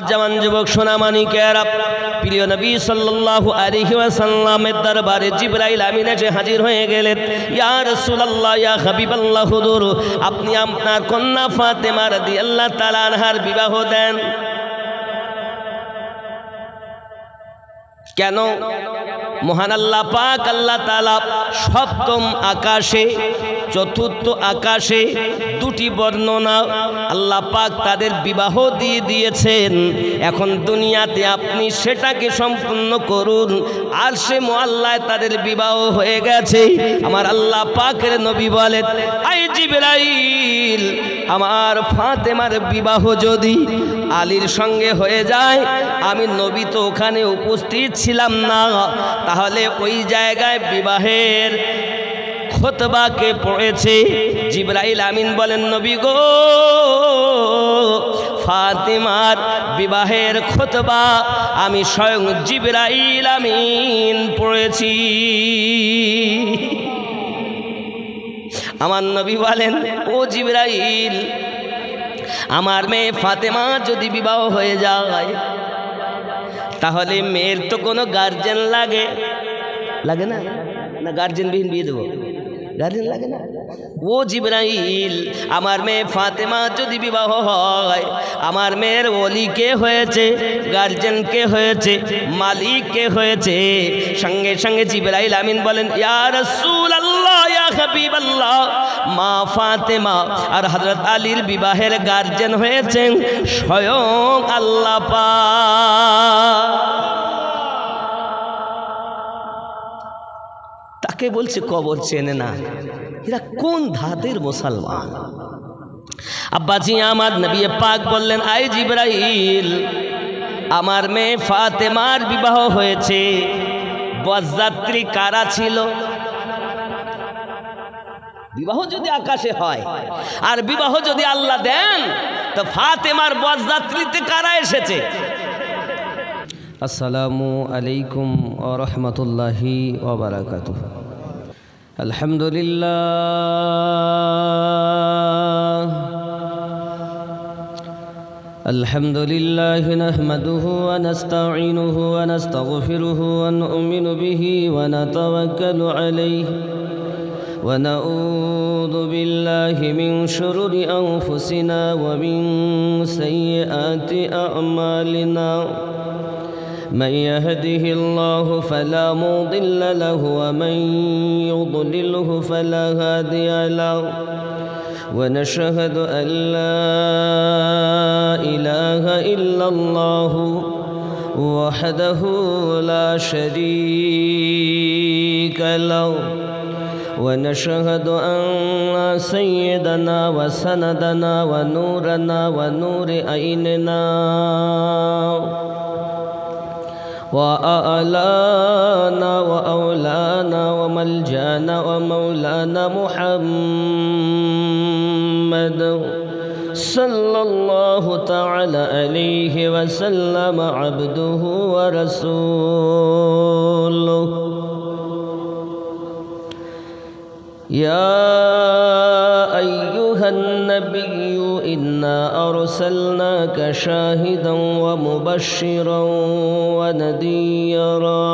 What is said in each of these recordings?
जवान युवक सोनामानिकेरा प्रिय नबी सल्लल्लाहु अलैहि वसल्लमेर दरबारे जिब्राइल आमीन एसे हाजिर हये गेलेन। या रासूलुल्लाह या हबीबल्लाह हुजूर अपनी आपनार कन्या फातेमा रादियाल्लाहु ताआला आनहार विवाह देन। কেন? মহান আল্লাহ পাক আল্লাহ তাআলা সপ্তম আকাশে চতুর্থ আকাশে দুটি বর্ণনা আল্লাহ পাক তাদের বিবাহ দিয়ে দিয়েছেন। এখন দুনিয়াতে আপনি সেটাকে সম্পূর্ণ করুন। আরশে মুআল্লায় তাদের বিবাহ হয়ে গেছে। আমার আল্লাহ পাকের নবী বলেন, আয় জিবরাইল আমার ফাতেমার বিবাহ যদি আলীর সঙ্গে হয়ে যায়, আমি নবী তো ওখানে উপস্থিত ছিলাম না, তাহলে ওই জায়গায় বিবাহের খুতবা কে পড়েছে? জিবরাইল আমিন বলেন, নবী গো ফাতেমার বিবাহের খুতবা আমি স্বয়ং জিবরাইল আমিন পড়েছি। আমার নবী বলেন, ও জিবরাইল আমার মেয়ে ফাতেমা যদি বিবাহ হয়ে যায় তাহলে মেয়ের তো কোনো গার্জেন লাগে না? না গার্জেনবিহীন বিয়ে দেবো? গার্জেন লাগে না? ও জিবরাইল আমার মেয়ে ফাতেমা যদি বিবাহ হয়, আমার মেয়ের ওলি কে হয়েছে, গার্জেন কে হয়েছে, মালিক কে হয়েছে? সঙ্গে সঙ্গে জিবরাইল আমিন বলেন, ইয়া রাসূলুল্লাহ ইয়া হাবিবাল্লাহ মা ফাতেমা আর হযরত আলীর বিবাহের গার্জেন হয়েছেন স্বয়ং আল্লাহ পাক। তাকে বলছে কবর চেনে না। এরা কোন ধাতের মুসলমান? আব্বাজি আমার নবী পাক বললেন, আয় জিবরাইল আমার মেয়ে ফাতেমার বিবাহ হয়েছে। বরযাত্রী কারা ছিল? বিবাহ যদি আকাশে হয় আর বিবাহ যদি আল্লাহ দেন, তো ফাতেমার বরযাত্রীতে কারা এসেছে? আসসালামু আলাইকুম ওয়া রাহমাতুল্লাহি ওয়া বারাকাতুহু। আলহামদুলিল্লাহ নাহমাদুহু ওয়া নাস্তাঈনুহু ওয়া নাস্তাগফিরুহু ওয়া নু'মিনু বিহি ওয়া নাতাওয়াক্কালু আলাইহি ওয়া নাউযু বিল্লাহি মিন শুরুরি আনফুসিনা ওয়া মিন সাইয়্যাতি আ'মালিনা। من يهده الله فلا مضل له ومن يضلله فلا هادي له ونشهد أن لا إله إلا الله وحده لا شريك له ونشهد أن سيدنا وسندنا ونورنا ونور عيننا وأعلانا وأولانا وملجانا ومولانا محمد صلى الله تعالى عليه وسلم عبده ورسوله يا أيها النبي إنا أرسلناك شاهدا ومبشرا ونذيرا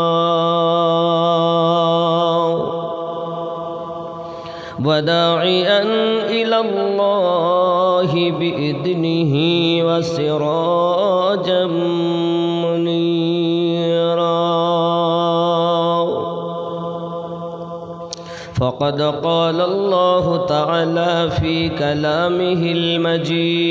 وداعيا إلى الله بإذنه وسراجا منيرا فقد قال الله تعالى في كلامه المجيد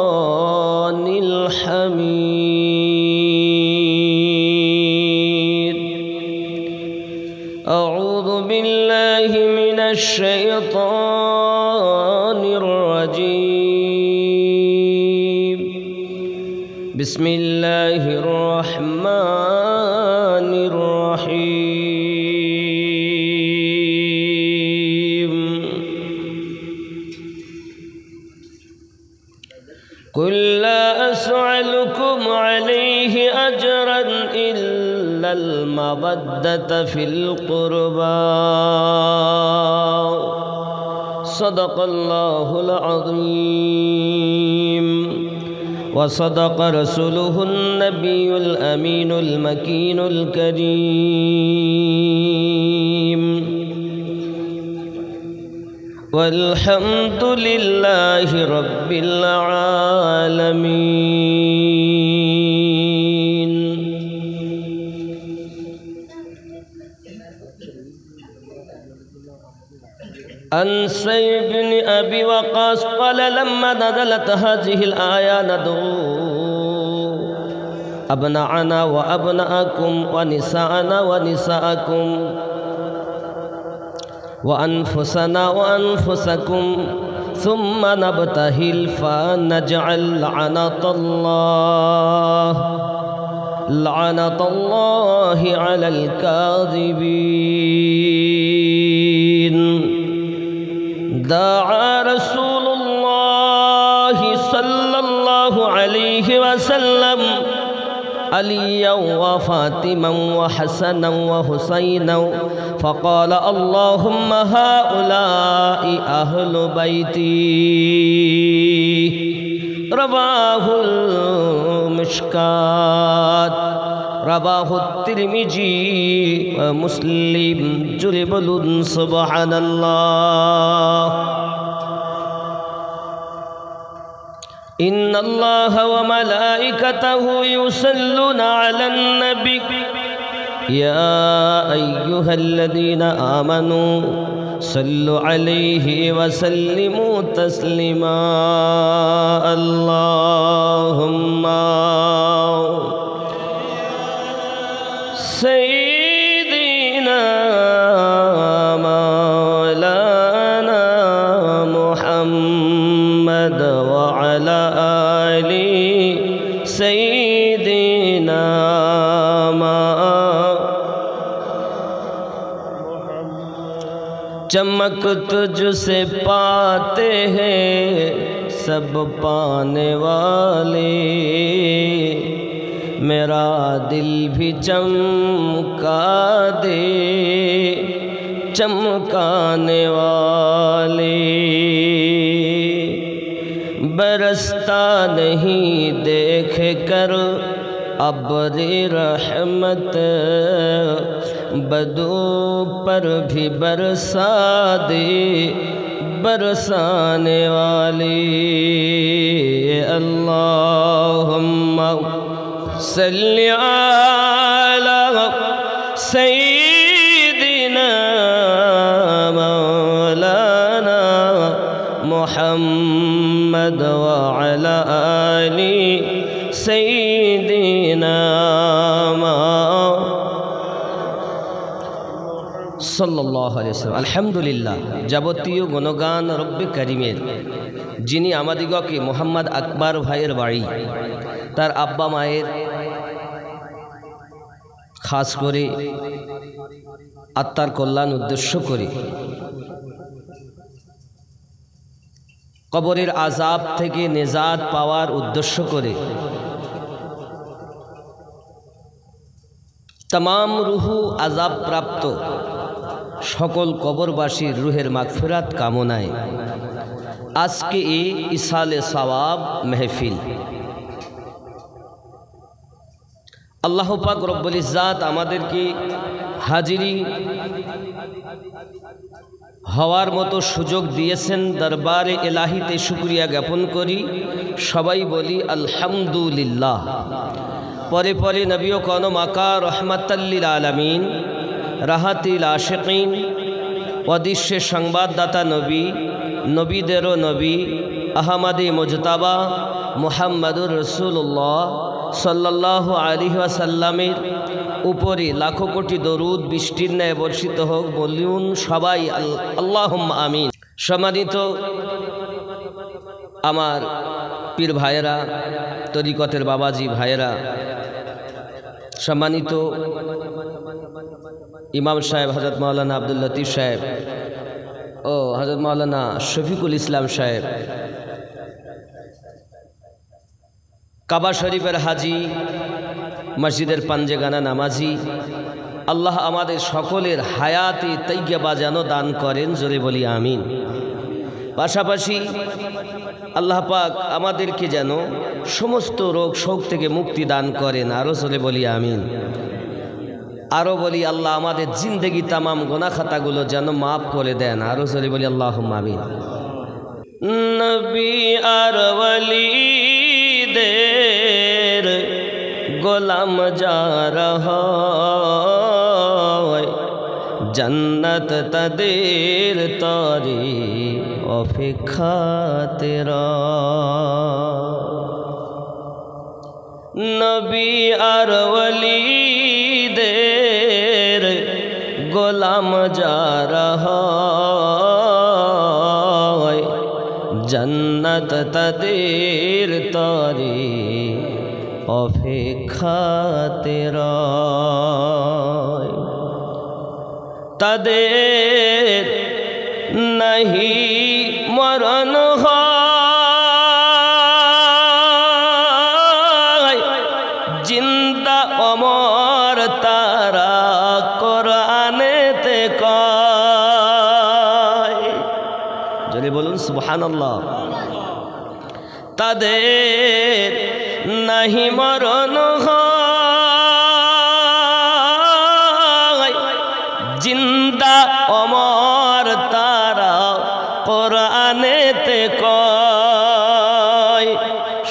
والفرقان الحميد أعوذ بالله من الشيطان الرجيم بسم الله الرحمن الرحيم قل لا أسألكم عليه أجرا إلا المودة في القربى सदक़ल्लाहुल अज़ीम व सदक़ रसूलुहुन नबियुल अमीनुल मकीनुल करीम वल्हम्दुलिल्लाहि रब्बिल आलमीन। अन सईद बिन अबी वक़ास क़ाल लम्मा नज़लत हाज़िहिल आया नदू अबनाअना व अबनाअकुम व निसाअना व निसाअकुम व अनफुसना व अनफुसकुम सुम्मा नबतहिल फनजअल लअनतल्लाहि अलल काज़िबीन। दाआ रसूलुल्लाहि सल्लल्लाहु अलैहि वसल्लम अलिय्यन व फातिमन व हसनन व हुसैनन फ़क़ाल अल्लाहुम्मा हाउलाइ अहलु बैती। रवाहुल मिशकात रवाहु तिरमिजी व मुस्लिम। जुरे बोलून सुबहानल्लाह। इन्नल्लाह व मलाइकतहु युसल्लूना अलन नबी या अय्युहल्लज़ीना आमनू सल्लु अलैहि व सल्लिमू तस्लीमा। अल्लाहुम्मा सय्यिदना मौलाना मुहम्मद व अला आलि सय्यिदना। चमक तुझसे पाते हैं सब पाने वाले, मेरा दिल भी चमका दे चमकाने वाले। बरसता नहीं देख कर अब्रे रहमत, बदू पर भी बरसा दे बरसाने वाले। अल्लाहुम्मा सल्लि अला सय्यिदिना मौलाना मुहम्मद व अला आलि सय्यिदिना सल्लल्लाहु अलैहि वसल्लम। अल्हम्दुलिल्लाह। যাবতীয় গুণগান রব্বে করিমের, যিনি আমাদিগকে মোহাম্মদ আকবর ভাইয়ের বাড়ি তার আব্বা মায়ের খাস করে আত্মার কল্যাণ উদ্দেশ্য করে কবরের আযাব থেকে নিজাত পাওয়ার উদ্দেশ্য করে तमाम रूहु आजाब प्राप्त सकल कबरबासीर रूहेर मागफिरात कामनाय आज के इसाले सवाब महफिल अल्लाह पाक रब्बुल इज्जत आमादेरके हाजिरी हवार मतो सुयोग दिएছেন दरबारे इलाहीते शुक्रिया ज्ञापन करी सबाई बोली अल्हम्दुलिल्लाह। परे परे नबियो कौन माका रहमतल्लिल आलमीन राहतिल आशिकीन अदृश्य संबाददाता नबी नबीदेरो नबी अहमदे मुजतबा मुहम्मदुर रसूलुल्लाह सल्लल्लाहु अलैहि वसल्लामेर ऊपरे लाखों कोटी दरूद बृष्टिर न्याय बर्षित होक बोलुन सबाई अल्लाहुम्मा आमीन। सम्मानित आमार पीर भाइरा तरिकतेर बाबाजी भाइरा सम्मानित इमाम साहेब हजरत मौलाना अब्दुल लतीफ़ साहेब ओ हजरत मौलाना शफीकुल इस्लाम साहेब काबा शरीफेर हाजी मस्जिदेर पांजेगाना नामाजी अल्लाह आमादेर सकलेर हायाते तैय्यबा जेन दान करें जोरे बोली आमीन। পাশাপাশি আল্লাহ পাক আমাদেরকে যেন সমস্ত রোগ শোক থেকে মুক্তি দান করেন। আরও চলে বলি আমিন। আরও বলি আল্লাহ আমাদের জিন্দেগি তামাম গোনা খাতাগুলো যেন মাফ করে দেন। আরও চলে বলি আল্লাহুম্মা আমিন। নবী আর ওয়ালিদের গোলাম যারা হয় জান্নাত তাদের তরি অপেক্ষাতে নবী আর ওয়ালিদের গোলাম যারা হয় জান্নাত তাদের তরি অপেক্ষাতে তাদের নাহি মরণ হয় জিন্দা অমর তারা কোরআনেতে কয়। যদি বলুন সুবহানাল্লাহ। তাদের নাহি মরণ হয় জিন্দা অমর তারা কোরআনেতে কয়।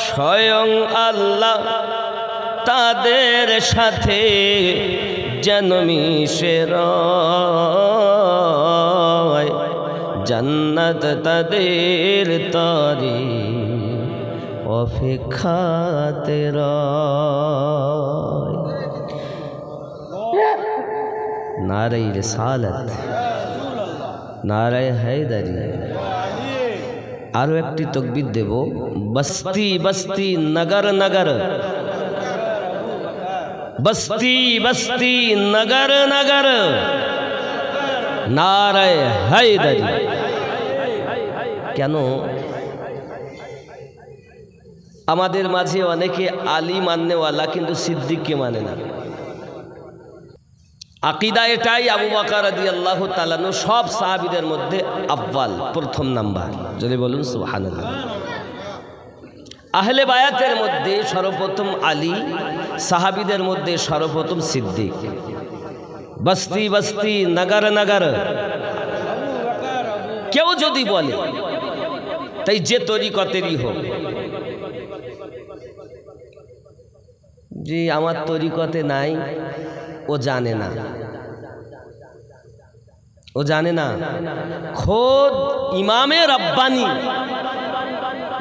স্বয়ং আল্লাহ তাদের সাথে যেন মিশে রয় জান্নাত তাদের তরি অপেক্ষাতে রয়। নারায়ে রিসালাত, নারায়ে হায়দারি। আরো একটি তাকবীর দেব। বস্তি বস্তি নগর নগর, বস্তি বস্তি নগর নগর, নারায়ে হায়দারি। কেন আমাদের মাঝে অনেকে আলী মাননেওয়ালা কিন্তু সিদ্দিককে মানে না। আকিদা এটাই আবু বকর রাদিয়াল্লাহু তাআলা আনহু সব সাহাবীদের মধ্যে আউয়াল, প্রথম নাম্বার। যদি বলুন সুবহানাল্লাহ। আহলে বায়াতের মধ্যে সর্বপ্রথম আলী, সাহাবীদের মধ্যে সর্বপ্রথম সিদ্দিক। বস্তি বস্তি নগর নগর কেউ যদি বলে, তাই যে তরিকতেরই হোক, যে আমার তরিকতে নাই, ও জানে না, ও জানে না। খোদ ইমামে রব্বানি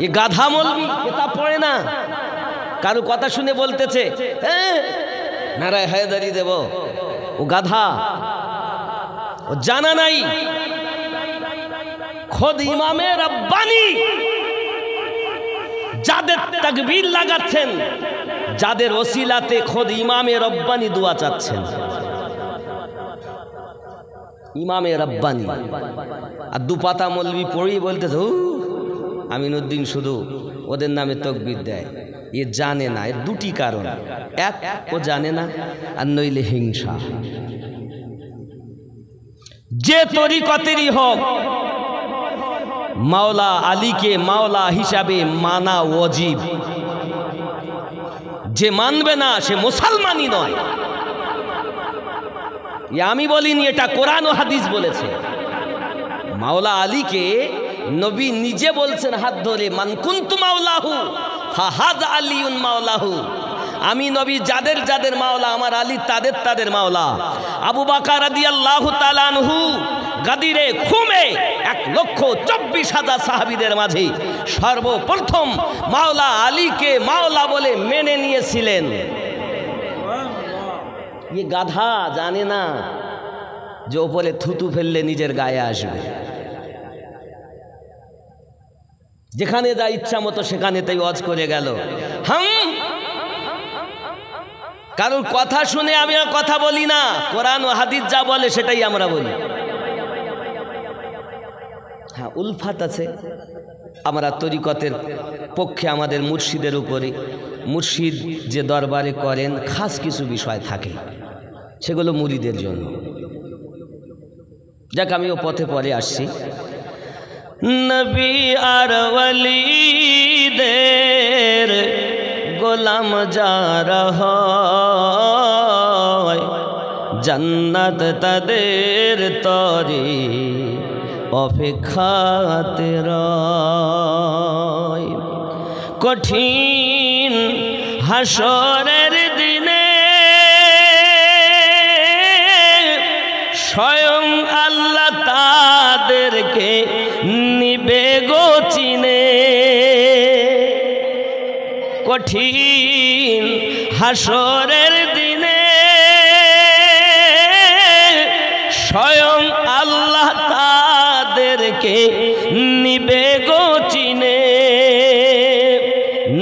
এ গাধা মৌলবি কিতাব পড়ে না, কারো কথা শুনে বলতেছে হ্যাঁ নারায়ে হায়দারি দেব, ও গাধা, ও জানা নাই। খোদ ইমামে রব্বানি যাদের তাকবীর লাগাচ্ছেন, যাদের ওসিলাতে খোদ ইমামে রব্বানি দোয়া চাচ্ছেন, ইমামে রব্বানি। আর দুপাতা মৌলবি পড়ি বলতেছে আমিনুদ্দিন শুধু ওদের নামে তাকবীর দেয়। এ জানে না। এর দুটি কারণ, এক ও জানে না, আর নইলে হিংসা। যে তরিকতেরই হোক, মাওলা আলীকে মাওলা হিসাবে মানা ওয়াজিব। যে মানবে না সে মুসলমানই নয়। আমি বলিনি, এটা কোরআন ও হাদিস বলেছে। মাওলা আলীকে নবী নিজে বলছেন হাত ধরে, মান কুনতু মাওলাহু ফাহাযা আলিউন মাওলাহু। আমি নবী যাদের যাদের মাওলা, আমার আলী তাদের তাদের মাওলা। আবু বকর রাদিয়াল্লাহু তাআলা আনহু গাদিরে খুমে 1,24,000 সাহাবীদের মাঝে সর্বপ্রথম মাওলা আলীকে মাওলা বলে মেনে নিয়েছিলেন। ये গাধা জানে না যে ওপরে থুতু ফেললে নিজের গায়ে আসবে। যেখানে যা ইচ্ছা মতো সেখানে তাই ওয়াজ করে গেল। কারোর কথা শুনে আমি কথা বলি না, কোরআন ও হাদিস যা বলে সেটাই আমরা বলি। হ্যাঁ, উলফাত আছে। আমরা তরিকতের পক্ষে আমাদের মুর্শিদের উপরে, মুর্শিদ যে দরবারে করেন খাস কিছু বিষয় থাকে, সেগুলো মুরিদের জন্য। যাক, আমিও পথে পরে আসছি। নবী আর ওয়ালিদের গোলাম যারা হয় জান্নাত তাদের তরে অপেক্ষাতে রয়। কঠিন হাসরের দিনে স্বয়ং আল্লাহ তাদেরকে নিবে গো চিনে। কঠিন হাসরের দিনে স্বয়ং আল্লাহ তাদেরকে নিবে গো চিনে।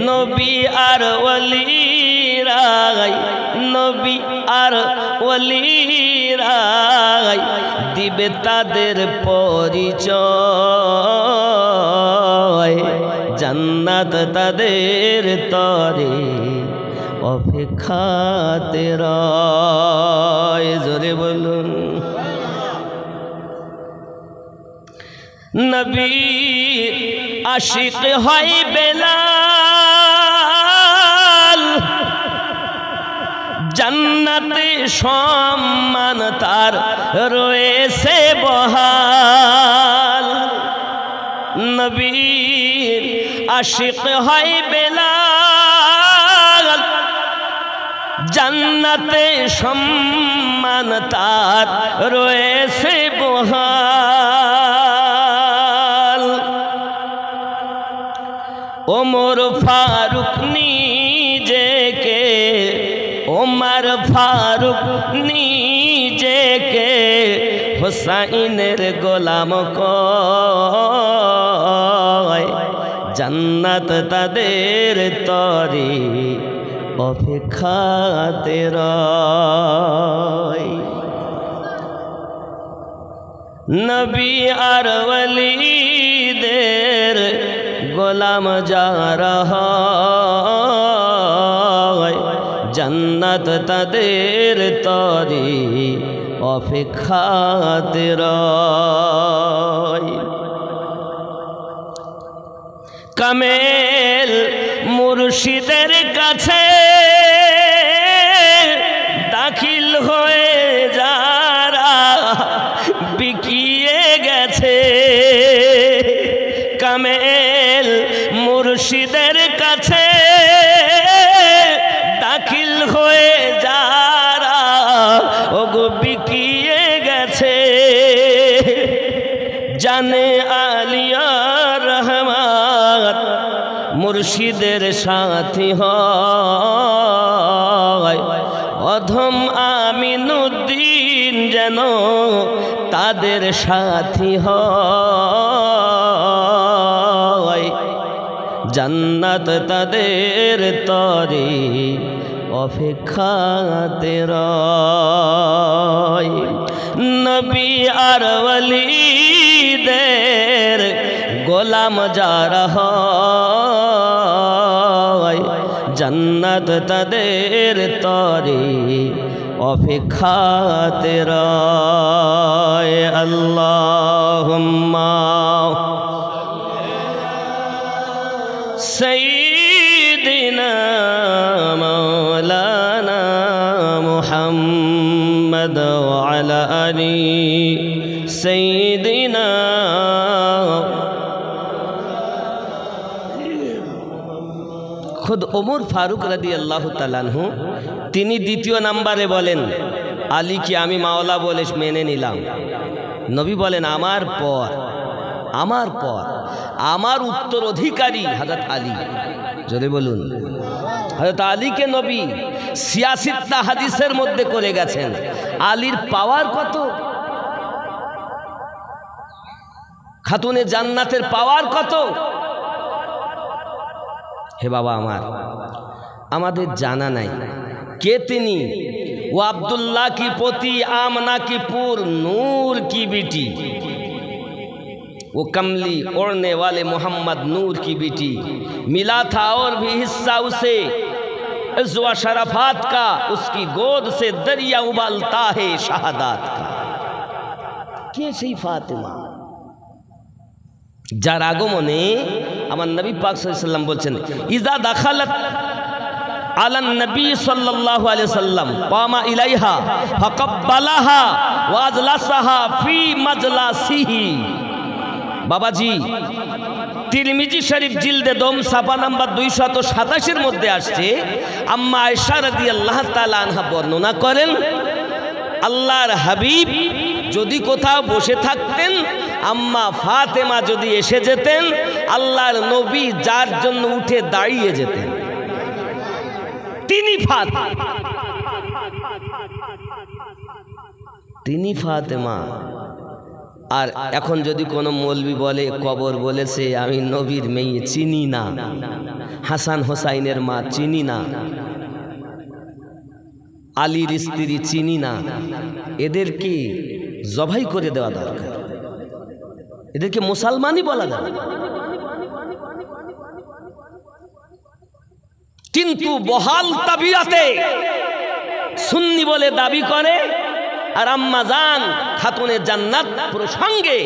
নবী আর ওয়ালিরাই, নবী আর ওয়ালিরাই দিবে তাদের পরিচয়, জান্নাত তাদের তরে অপেক্ষাতে রয়। জোরে বলুন। নবীর আশিক হয় বেলাল, জান্নাতে সম্মান তার রয়েছে বহাল। নবীর আশিক হয় বেলাল, জান্নাতে সম্মান তার রয়েছে বহাল। ওমর ফারুক নিজেকে, ওমর ফারুক নিজেকে হুসাইনের গোলাম কয়, জান্নাত তাদের তরে অপেক্ষাতে রয়। নবী আর ওয়ালিদের গোলাম যারা হয় জান্নাত তাদের তরে অপেক্ষাতে রয়। কামেল মুর্শিদের কাছে দাখিল হয়ে যারা বিকিয়ে গেছে, কামেল মুর্শিদের কাছে দাখিল হয়ে যারা ওগো বিকিয়ে গেছে, জানে আলিয়া রহমান মুর্শিদের সাথী হয়, অধম আমিনুদ্দিন যেন তাদের সাথী হয়, জান্নাত তাদের তরে অপেক্ষাতে রয়। নবী আর ওয়ালিদের গোলাম যারা হয় জান্নাত তাদের তরে অপেক্ষাতে রয়। আল্লাহুম্মা সাইয়্যিদিনা মাওলানা মুহাম্মদ ওয়া আলা আলি সাইয়্যিদিনা। খুদ ওমর ফারুক রাদিয়াল্লাহু তাআলা আনহু তিনি দ্বিতীয় নাম্বারে বলেন, আলীকে আমি মাওলা বলে মেনে নিলাম। নবী বলেন, আমার পর আমার উত্তরাধিকারী হযরত আলী। জোরে বলুন। হযরত আলীকে নবী ৮৬টা হাদিসের মধ্যে করে গেছেন। আলীর পাওয়ার কত, খাতুনে জান্নাতের পাওয়ার কত। হে বাবা আমার, আমাদের জানা নাই কে তিনি। ও আব্দুল্লাহ কি পোতি, আমনা की पुर, नूर की बेटी, वो कमली ओढ़ने वाले मोहम्मद नूर की बेटी। मिला था और भी हिस्सा उसे इज़्ज़ शरफ़ात का, उसकी गोद से दरिया उबालता है शहादात का। কে সেই ফাতেমা? যার আগমনে আমার নবী পাক সাল্লাল্লাহু আলাইহি ওয়াসাল্লাম বলছেন ইজা দাখালাত আলান নবী সাল্লাল্লাহু আলাইহি ওয়াসাল্লাম কামা ইলাইহা ফাকাব্বালাহা ওয়া আজলাসাহা ফি মাজলাসিহি। বাবাজি, তিরমিজি শরীফ জিলদে দম সাফা নাম্বার 287 এর মধ্যে আসছে, আম্মা আয়েশা রাদিয়াল্লাহু তাআলা আনহা বর্ণনা করেন, আল্লাহর হাবিব যদি কোথাও বসে থাকতেন, আম্মা ফাতেমা যদি এসে যেতেন, আল্লাহর নবী যার জন্য উঠে দাঁড়িয়ে যেতেন তিনি ফাতেমা। আর এখন যদি কোনো মৌলবি বলে কবর বলেছে, আমি নবীর মেয়ে চিনি না, হাসান হোসাইনের মা চিনি না, আলীর স্ত্রী চিনি না, এদেরকে জবাই করে দেওয়া দরকার, এদেরকে মুসলমানই বলা যায়। কিন্তু বহাল তাবিয়াতে সুন্নি বলে দাবি করে, আর আম্মা জান খাতুনে জান্নাত প্রসঙ্গে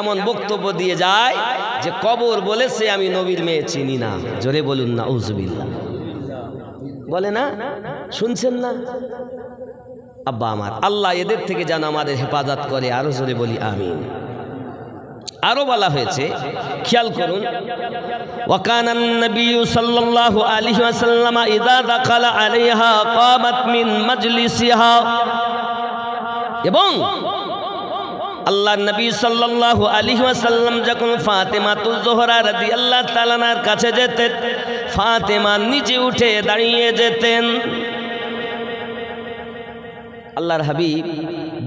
এমন বক্তব্য দিয়ে যায় যে কবর বলেছে, আমি নবীর মেয়ে চিনি না। জোরে বলুন না উযুবিল্লাহ। বলে না, শুনছেন না? আব্বা আমার, আল্লাহ এদের থেকে যেন আমাদের হেফাজত করে। আরো জোরে বলি আমিন। আরো বলা হয়েছে, খেয়াল করুন, ওয়াকানান নবী সাল্লাল্লাহু আলাইহি ওয়াসাল্লাম ইযা দাখালা আলাইহা কামাত মিন মাজলিসিহা। এবং আল্লাহর নবী সাল্লাল্লাহু আলাইহি ওয়াসাল্লাম যখন ফাতেমাতুজ জোহরা রাদিয়াল্লাহু তাআলা আনহার কাছে যেতেন, ফাতেমা নিজে উঠে দাঁড়িয়ে যেতেন। আল্লাহর হাবিব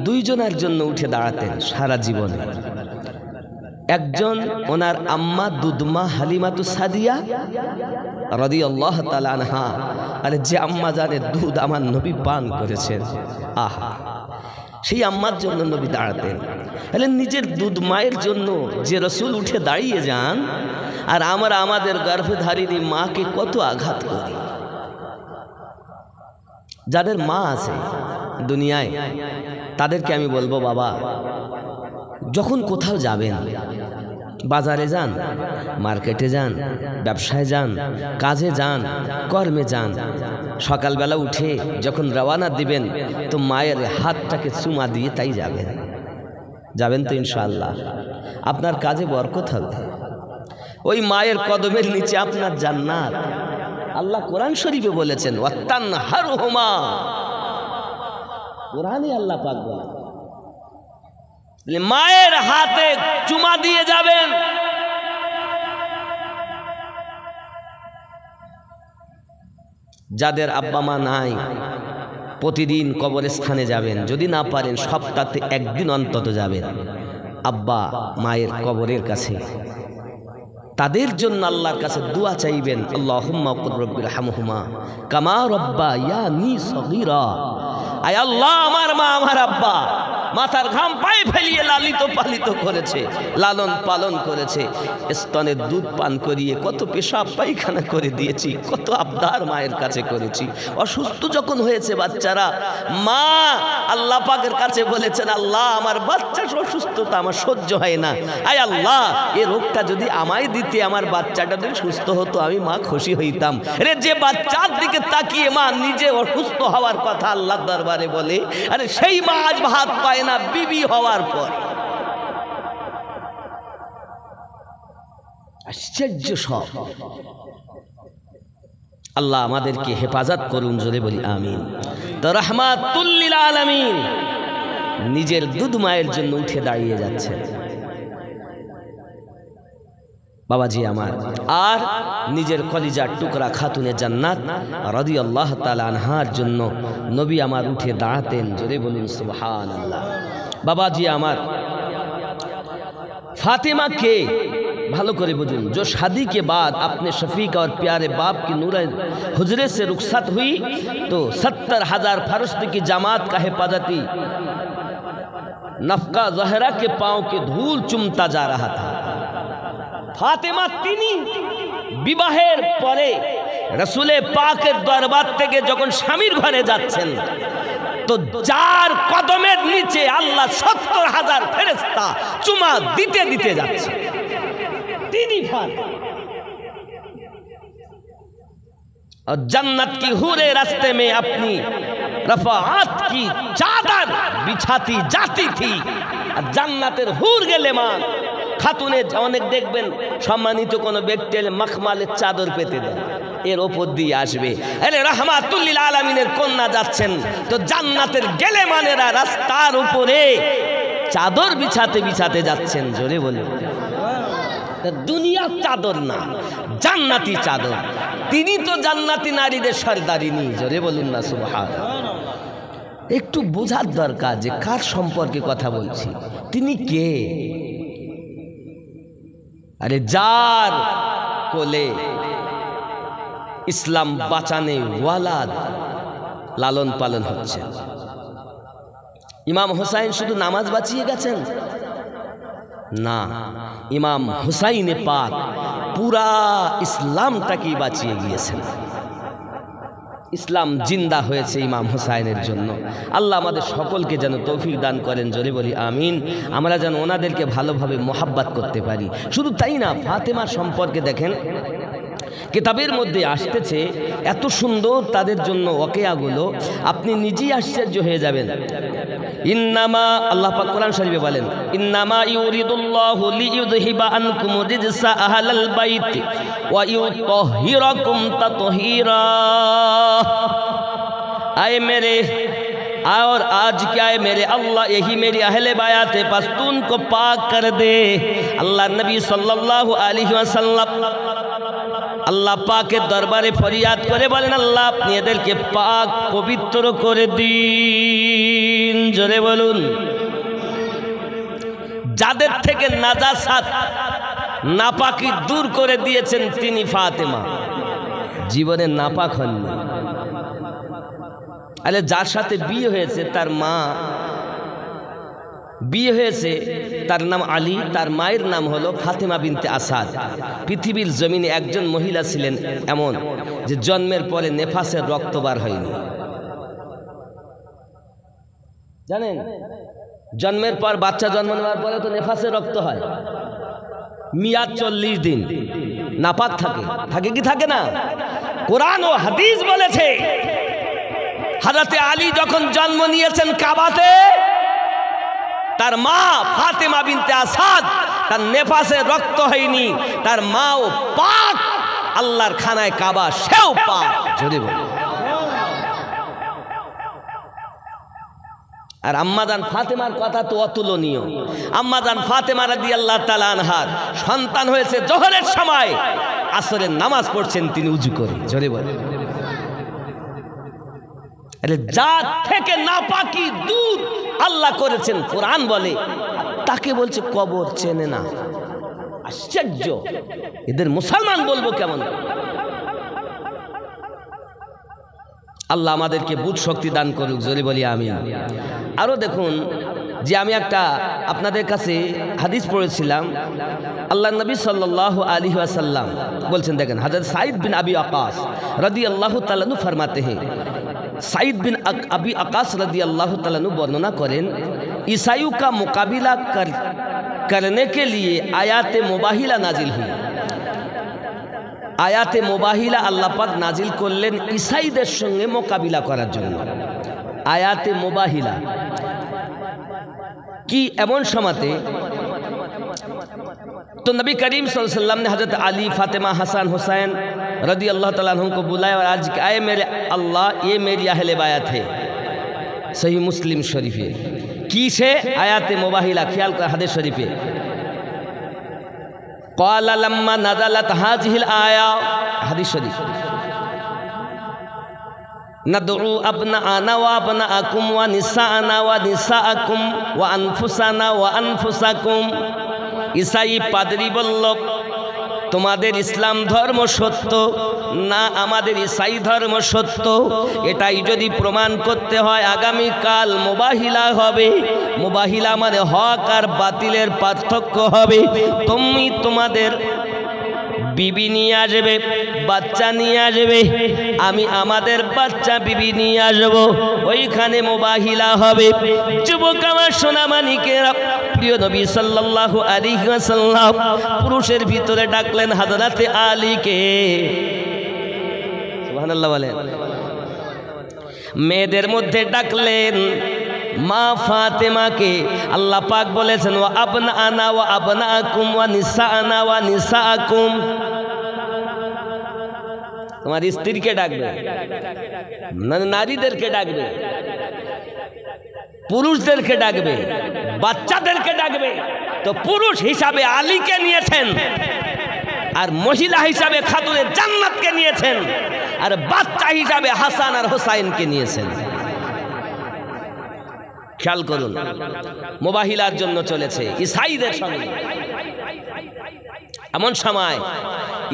দুইজনের জন্য উঠে দাঁড়াতেন সারা জীবনে। একজন ওনার আম্মা দুধমা হালিমাতুস সাদিয়া রাদিয়াল্লাহু তাআলা আনহা, আরে যে আম্মা জানের দুধ আমার নবী পান করেছেন, আহা, সেই আম্মার জন্য নবী দাঁড়াতেন। তাহলে নিজের দুধ মায়ের জন্য যে রসুল উঠে দাঁড়িয়ে যান, আর আমরা আমাদের গর্ভধারিণী মাকে কত আঘাত করি। যাদের মা আছে দুনিয়ায়, তাদেরকে আমি বলবো, বাবা, যখন কোথাও যাবেন, বাজারে যান, মার্কেটে যান, ব্যবসায় যান, কাজে যান, কর্মে যান, সকালবেলা উঠে যখন রওনা দিবেন, তো মায়ের হাতটাকে চুমা দিয়ে তাই যাবেন। যাবেন তো ইনশাআল্লাহ, আপনার কাজে বরকত হবে। ওই মায়ের কদমের নিচে আপনার জান্নাত। আল্লাহ কোরআন শরীফে বলেছেন, ওয়াত্তানহারুহুমা, কোরআনে আল্লাহ পাক বলেন, মায়ের হাতে চুমা দিয়ে যাবেন। যাদের আব্বা মা নাই, প্রতিদিন কবরস্থানে যাবেন, যদি না পারেন সপ্তাহে একদিন অন্তত যাবেন আব্বা মায়ের কবরের কাছে। তাদের জন্য আল্লাহর কাছে দোয়া চাইবেন, আল্লাহুম্মা কুর রব্বিরহামহুমা কামা রাব্বায়ানি সগীরা। আয় আল্লাহ, আমার মা আমার আব্বা মাথার ঘাম পায়ে ফেলিয়ে লালিত পালিত করেছে, লালন পালন করেছে, স্তনের দুধ পান করিয়ে কত পেশাব পায়খানা করে দিয়েছি, কত আবদার মায়ের কাছে করেছি। অসুস্থ যখন হয়েছে বাচ্চারা, মা আল্লাহ পাকের কাছে বলেছেন, আল্লাহ আমার বাচ্চার অসুস্থতা আমার সহ্য হয় না, আয় আল্লাহ এই রোগটা যদি আমায় দিতে, আমার বাচ্চাটা যদি সুস্থ হতো, আমি মা খুশি হইতাম। রে, যে বাচ্চার দিকে তাকিয়ে মা নিজে অসুস্থ হওয়ার কথা আল্লাহর দরবারে বলে, আরে সেই মা আজ ভাত পায় না বিবি হওয়ার পর। আশ্চর্য সব। আল্লাহ আমাদেরকে হেফাজত করুন, জোরে বলি আমিন। তো রাহমাতুল লিল আলামিন নিজের দুধ মায়ের জন্য উঠে দাঁড়িয়ে যাচ্ছেন বাবাজি আমার। আর নিজের কলিজার টুকরা খাতুনে জান্নাত রাদিয়াল্লাহু তাআলা আনহার জন্য নবী আমার উঠে দাঁড়াতেন, জোরে বলুন সুবহানাল্লাহ। বাবাজি আমার, फातिमा के भालो करे बुझुन, जो शादी के बाद अपने शफीक और प्यारे बाप की नूर हुजरे से रुखसत हुई तो 70,000 फरिश्ते की जमात का हिफाजती नफका ज़हरा के पाँव के धूल चुमता जा रहा था। फातिमा तिनी विवाहेर परे रसूले पाकेर दरबार থেকে যখন স্বামীর ঘরে যাচ্ছেন तो जार कदमेर नीचे अल्लाह 70,000 ফেরেশতা চুমা দিতে দিতে যাচ্ছে। और जन्नत की हूरे रास्ते में अपनी रफाअत की चादर बिछाती जाती थी। और জান্নাতের হুর গেলে মা খাতুনে অনেক দেখবেন সম্মানিত কোনো ব্যক্তি এলে মখমালের চাদর পেতে দেন, এর ওপর দিয়ে আসবে। আরে রাহমাতুল লিল আলামিনের কন্যা যাচ্ছেন, তো জান্নাতের গেলেমানেরা রাস্তার উপরে চাদর বিছাতে বিছাতে যাচ্ছেন। জোরে বলুন, দুনিয়ার চাদর না, জান্নাতি চাদর। তিনি তো জান্নাতি নারীদের সরদারিনী। জোরে বলুন না সুবহানাল্লাহ। একটু বোঝার দরকার যে কার সম্পর্কে কথা বলছি, তিনি কে। আরে যার কোলে ইসলাম বাঁচানে ওয়ালাদ লালন পালন হচ্ছে। ইমাম হুসাইন শুধু নামাজ বাঁচিয়ে গেছেন না, ইমাম হুসাইনে পাক পুরা ইসলামটাকেই বাঁচিয়ে গিয়েছেন। ইসলাম জিন্দা হয়েছে ইমাম হুসাইনের জন্য। আল্লাহ আমাদের সকলকে যেন তৌফিক দান করেন। জোরে বলি আমিন। আমরা যেন ওনাদেরকে ভালোভাবে মোহাব্বত করতে পারি। শুধু তাই না, ফাতেমা সম্পর্কে দেখেন কিতাবের মধ্যে আসতেছে, এত সুন্দর তাদের জন্য ওয়াকিয়াগুলো, আপনি নিজেই আশ্চর্য হয়ে যাবেন। ইন্নামা, আল্লাহ পাক কোরআন শরীফে বলেন, ইন্নামা ইউরিদুল্লাহু লিইউযহিবা আনকুম রিজসা আহলাল বাইত ওয়া ইউতাহহিরাকুম তাতহীরা। आए मेरे और आज क्या है मेरे अल्लाह, यही मेरी अहले बायात पश्तून को पाक कर दे। अल्लाह नबी सल्लल्लाहु अलैहि वसल्लम আল্লাহ পাকের দরবারে ফরিয়াদ করে বলেন, আল্লাহ আপনি এদেরকে পাক পবিত্র করে দিন। জোরে বলুন। যাদের থেকে নাজাসাত নাপাকি দূর করে দিয়েছেন তিনি ফাতেমা, জীবনে নাপাক হননি। আরে যার সাথে বিয়ে হয়েছে তার মা, বিয়ে হয়েছে তার নাম আলী, তার মায়ের নাম হলো ফাতেমা বিনতে আসাদ। পৃথিবীর জমিনে একজন মহিলা ছিলেন এমন যে জন্মের পরে নেফাসের রক্ত বার হয়নি। জানেন, জন্মের পর বাচ্চা জন্ম নেওয়ার পরে তো নেফাসের রক্ত হয়, মিয়াদ 40 দিন নাপাক থাকে। থাকে কি থাকে না? কোরআন ও হাদিস বলেছে, হযরতে আলী যখন জন্ম নিয়েছেন কাবাতে, তার মা ফাতেমা বিনতে আসাদ তার নেফাসে রক্ত হয়নি, তার মাও পাক, আল্লাহর খানায় কাবা সেও পাক। যদি বল, আর আম্মাজান ফাতেমার কথা তো অতুলনীয়। আম্মাজান ফাতেমা রাদিয়াল্লাহু তাআলা আনহার সন্তান হয়েছে জোহরের সময়, আসরের নামাজ পড়ছেন তিনি উজু করে। জোরে বল। আরে জাত থেকে নাপাকি দূর আল্লাহ করেছেন, কোরআন বলে, তাকে বলছে কবর চেনে না। আশ্চর্য, এদের মুসলমান বলবো কেমন? আল্লাহ আমাদেরকে বুঝ শক্তি দান করুক। জোরে বলি আমিন। আরো দেখুন যে আমি একটা আপনাদের কাছে হাদিস পড়েছিলাম, আল্লাহ নবী সাল্লাল্লাহু আলাইহি ওয়াসাল্লাম বলছেন, দেখেন হযরত সাঈদ বিন আবি আকাস রাদিয়াল্লাহু তাআলা আনহু ফরমাতে हैं, साइद बिन अबी अकास रदियल्लाहु ताला अन्हु वर्णना करें, ईसाइयों का मुकाबिला करने के लिए आयात मुबाहिला नाजिल हुई। आयात मुबाहिला अल्लाह पाक नाजिल करलेन ईसाईদের সঙ্গে মোকাবিলা করার জন্য। आयात मुबाहिला কি এমন সময়তে तो नबी करीम सल्लल्लाहु अलैहि वसल्लम ने हज़रत अली, फातिमा, हसन, हुसैन रदी अल्लाह ताला अन्हुम को बुलाया और आज आए मेरे अल्लाह, ये मेरी अहले बायत है। सही मुस्लिम शरीफ है की से आयात मुबाहिला, ख्याल कर हदीस शरीफ है। क़ाला लम्मा नज़लत हाज़िहिल आया, हदीस शरीफ, नदउ अब्नाअना व अब्नाअकुम व निसाअना व निसाअकुम व अनफुसाना व अनफुसाकुम। ईसाई पादरी বলল, তোমাদের ইসলাম ধর্ম সত্য না আমাদের ঈসাই ধর্ম সত্য, এটাই যদি প্রমাণ করতে হয় আগামীকাল মুবাহিলা হবে। মুবাহিলা মানে হক আর বাতিলের পার্থক্য হবে। তুমি তোমাদের বিবি নিয়ে আসবে, বাচ্চা নিয়ে আসবে, আমি আমাদের বাচ্চা বিবি নিয়ে আসবো, ওইখানে মুবাহিলা হবে। যুবক আমার সোনামানিকেরা, প্রিয় নবী সাল্লাল্লাহু আলাইহি ওয়াসাল্লাম পুরুষের ভিতরে ডাকলেন হযরতে আলীকে, সুবহানাল্লাহ বলেন। মেয়েদের মধ্যে ডাকলেন মা ফাতেমাকে। আল্লাহ পাক বলেছেন ওয়া আবনানা ওয়া আবনাকুম ওয়া নিসাআনা ওয়া নিসাআকুম। তোমার স্ত্রীকে ডাকবে, নারীদেরকে ডাকবে, পুরুষদেরকে ডাকবে, বাচ্চাদেরকে ডাকবে। তো পুরুষ হিসাবে আলীকে নিয়েছেন, আর মহিলা হিসাবে খাতুনে জান্নাতকে নিয়েছেন, আর বাচ্চা হিসাবে হাসান আর হোসাইনকে নিয়েছেন। খেয়াল করুন, মুবাহিলার জন্য চলেছে ঈসাইদের সঙ্গে। এমন সময়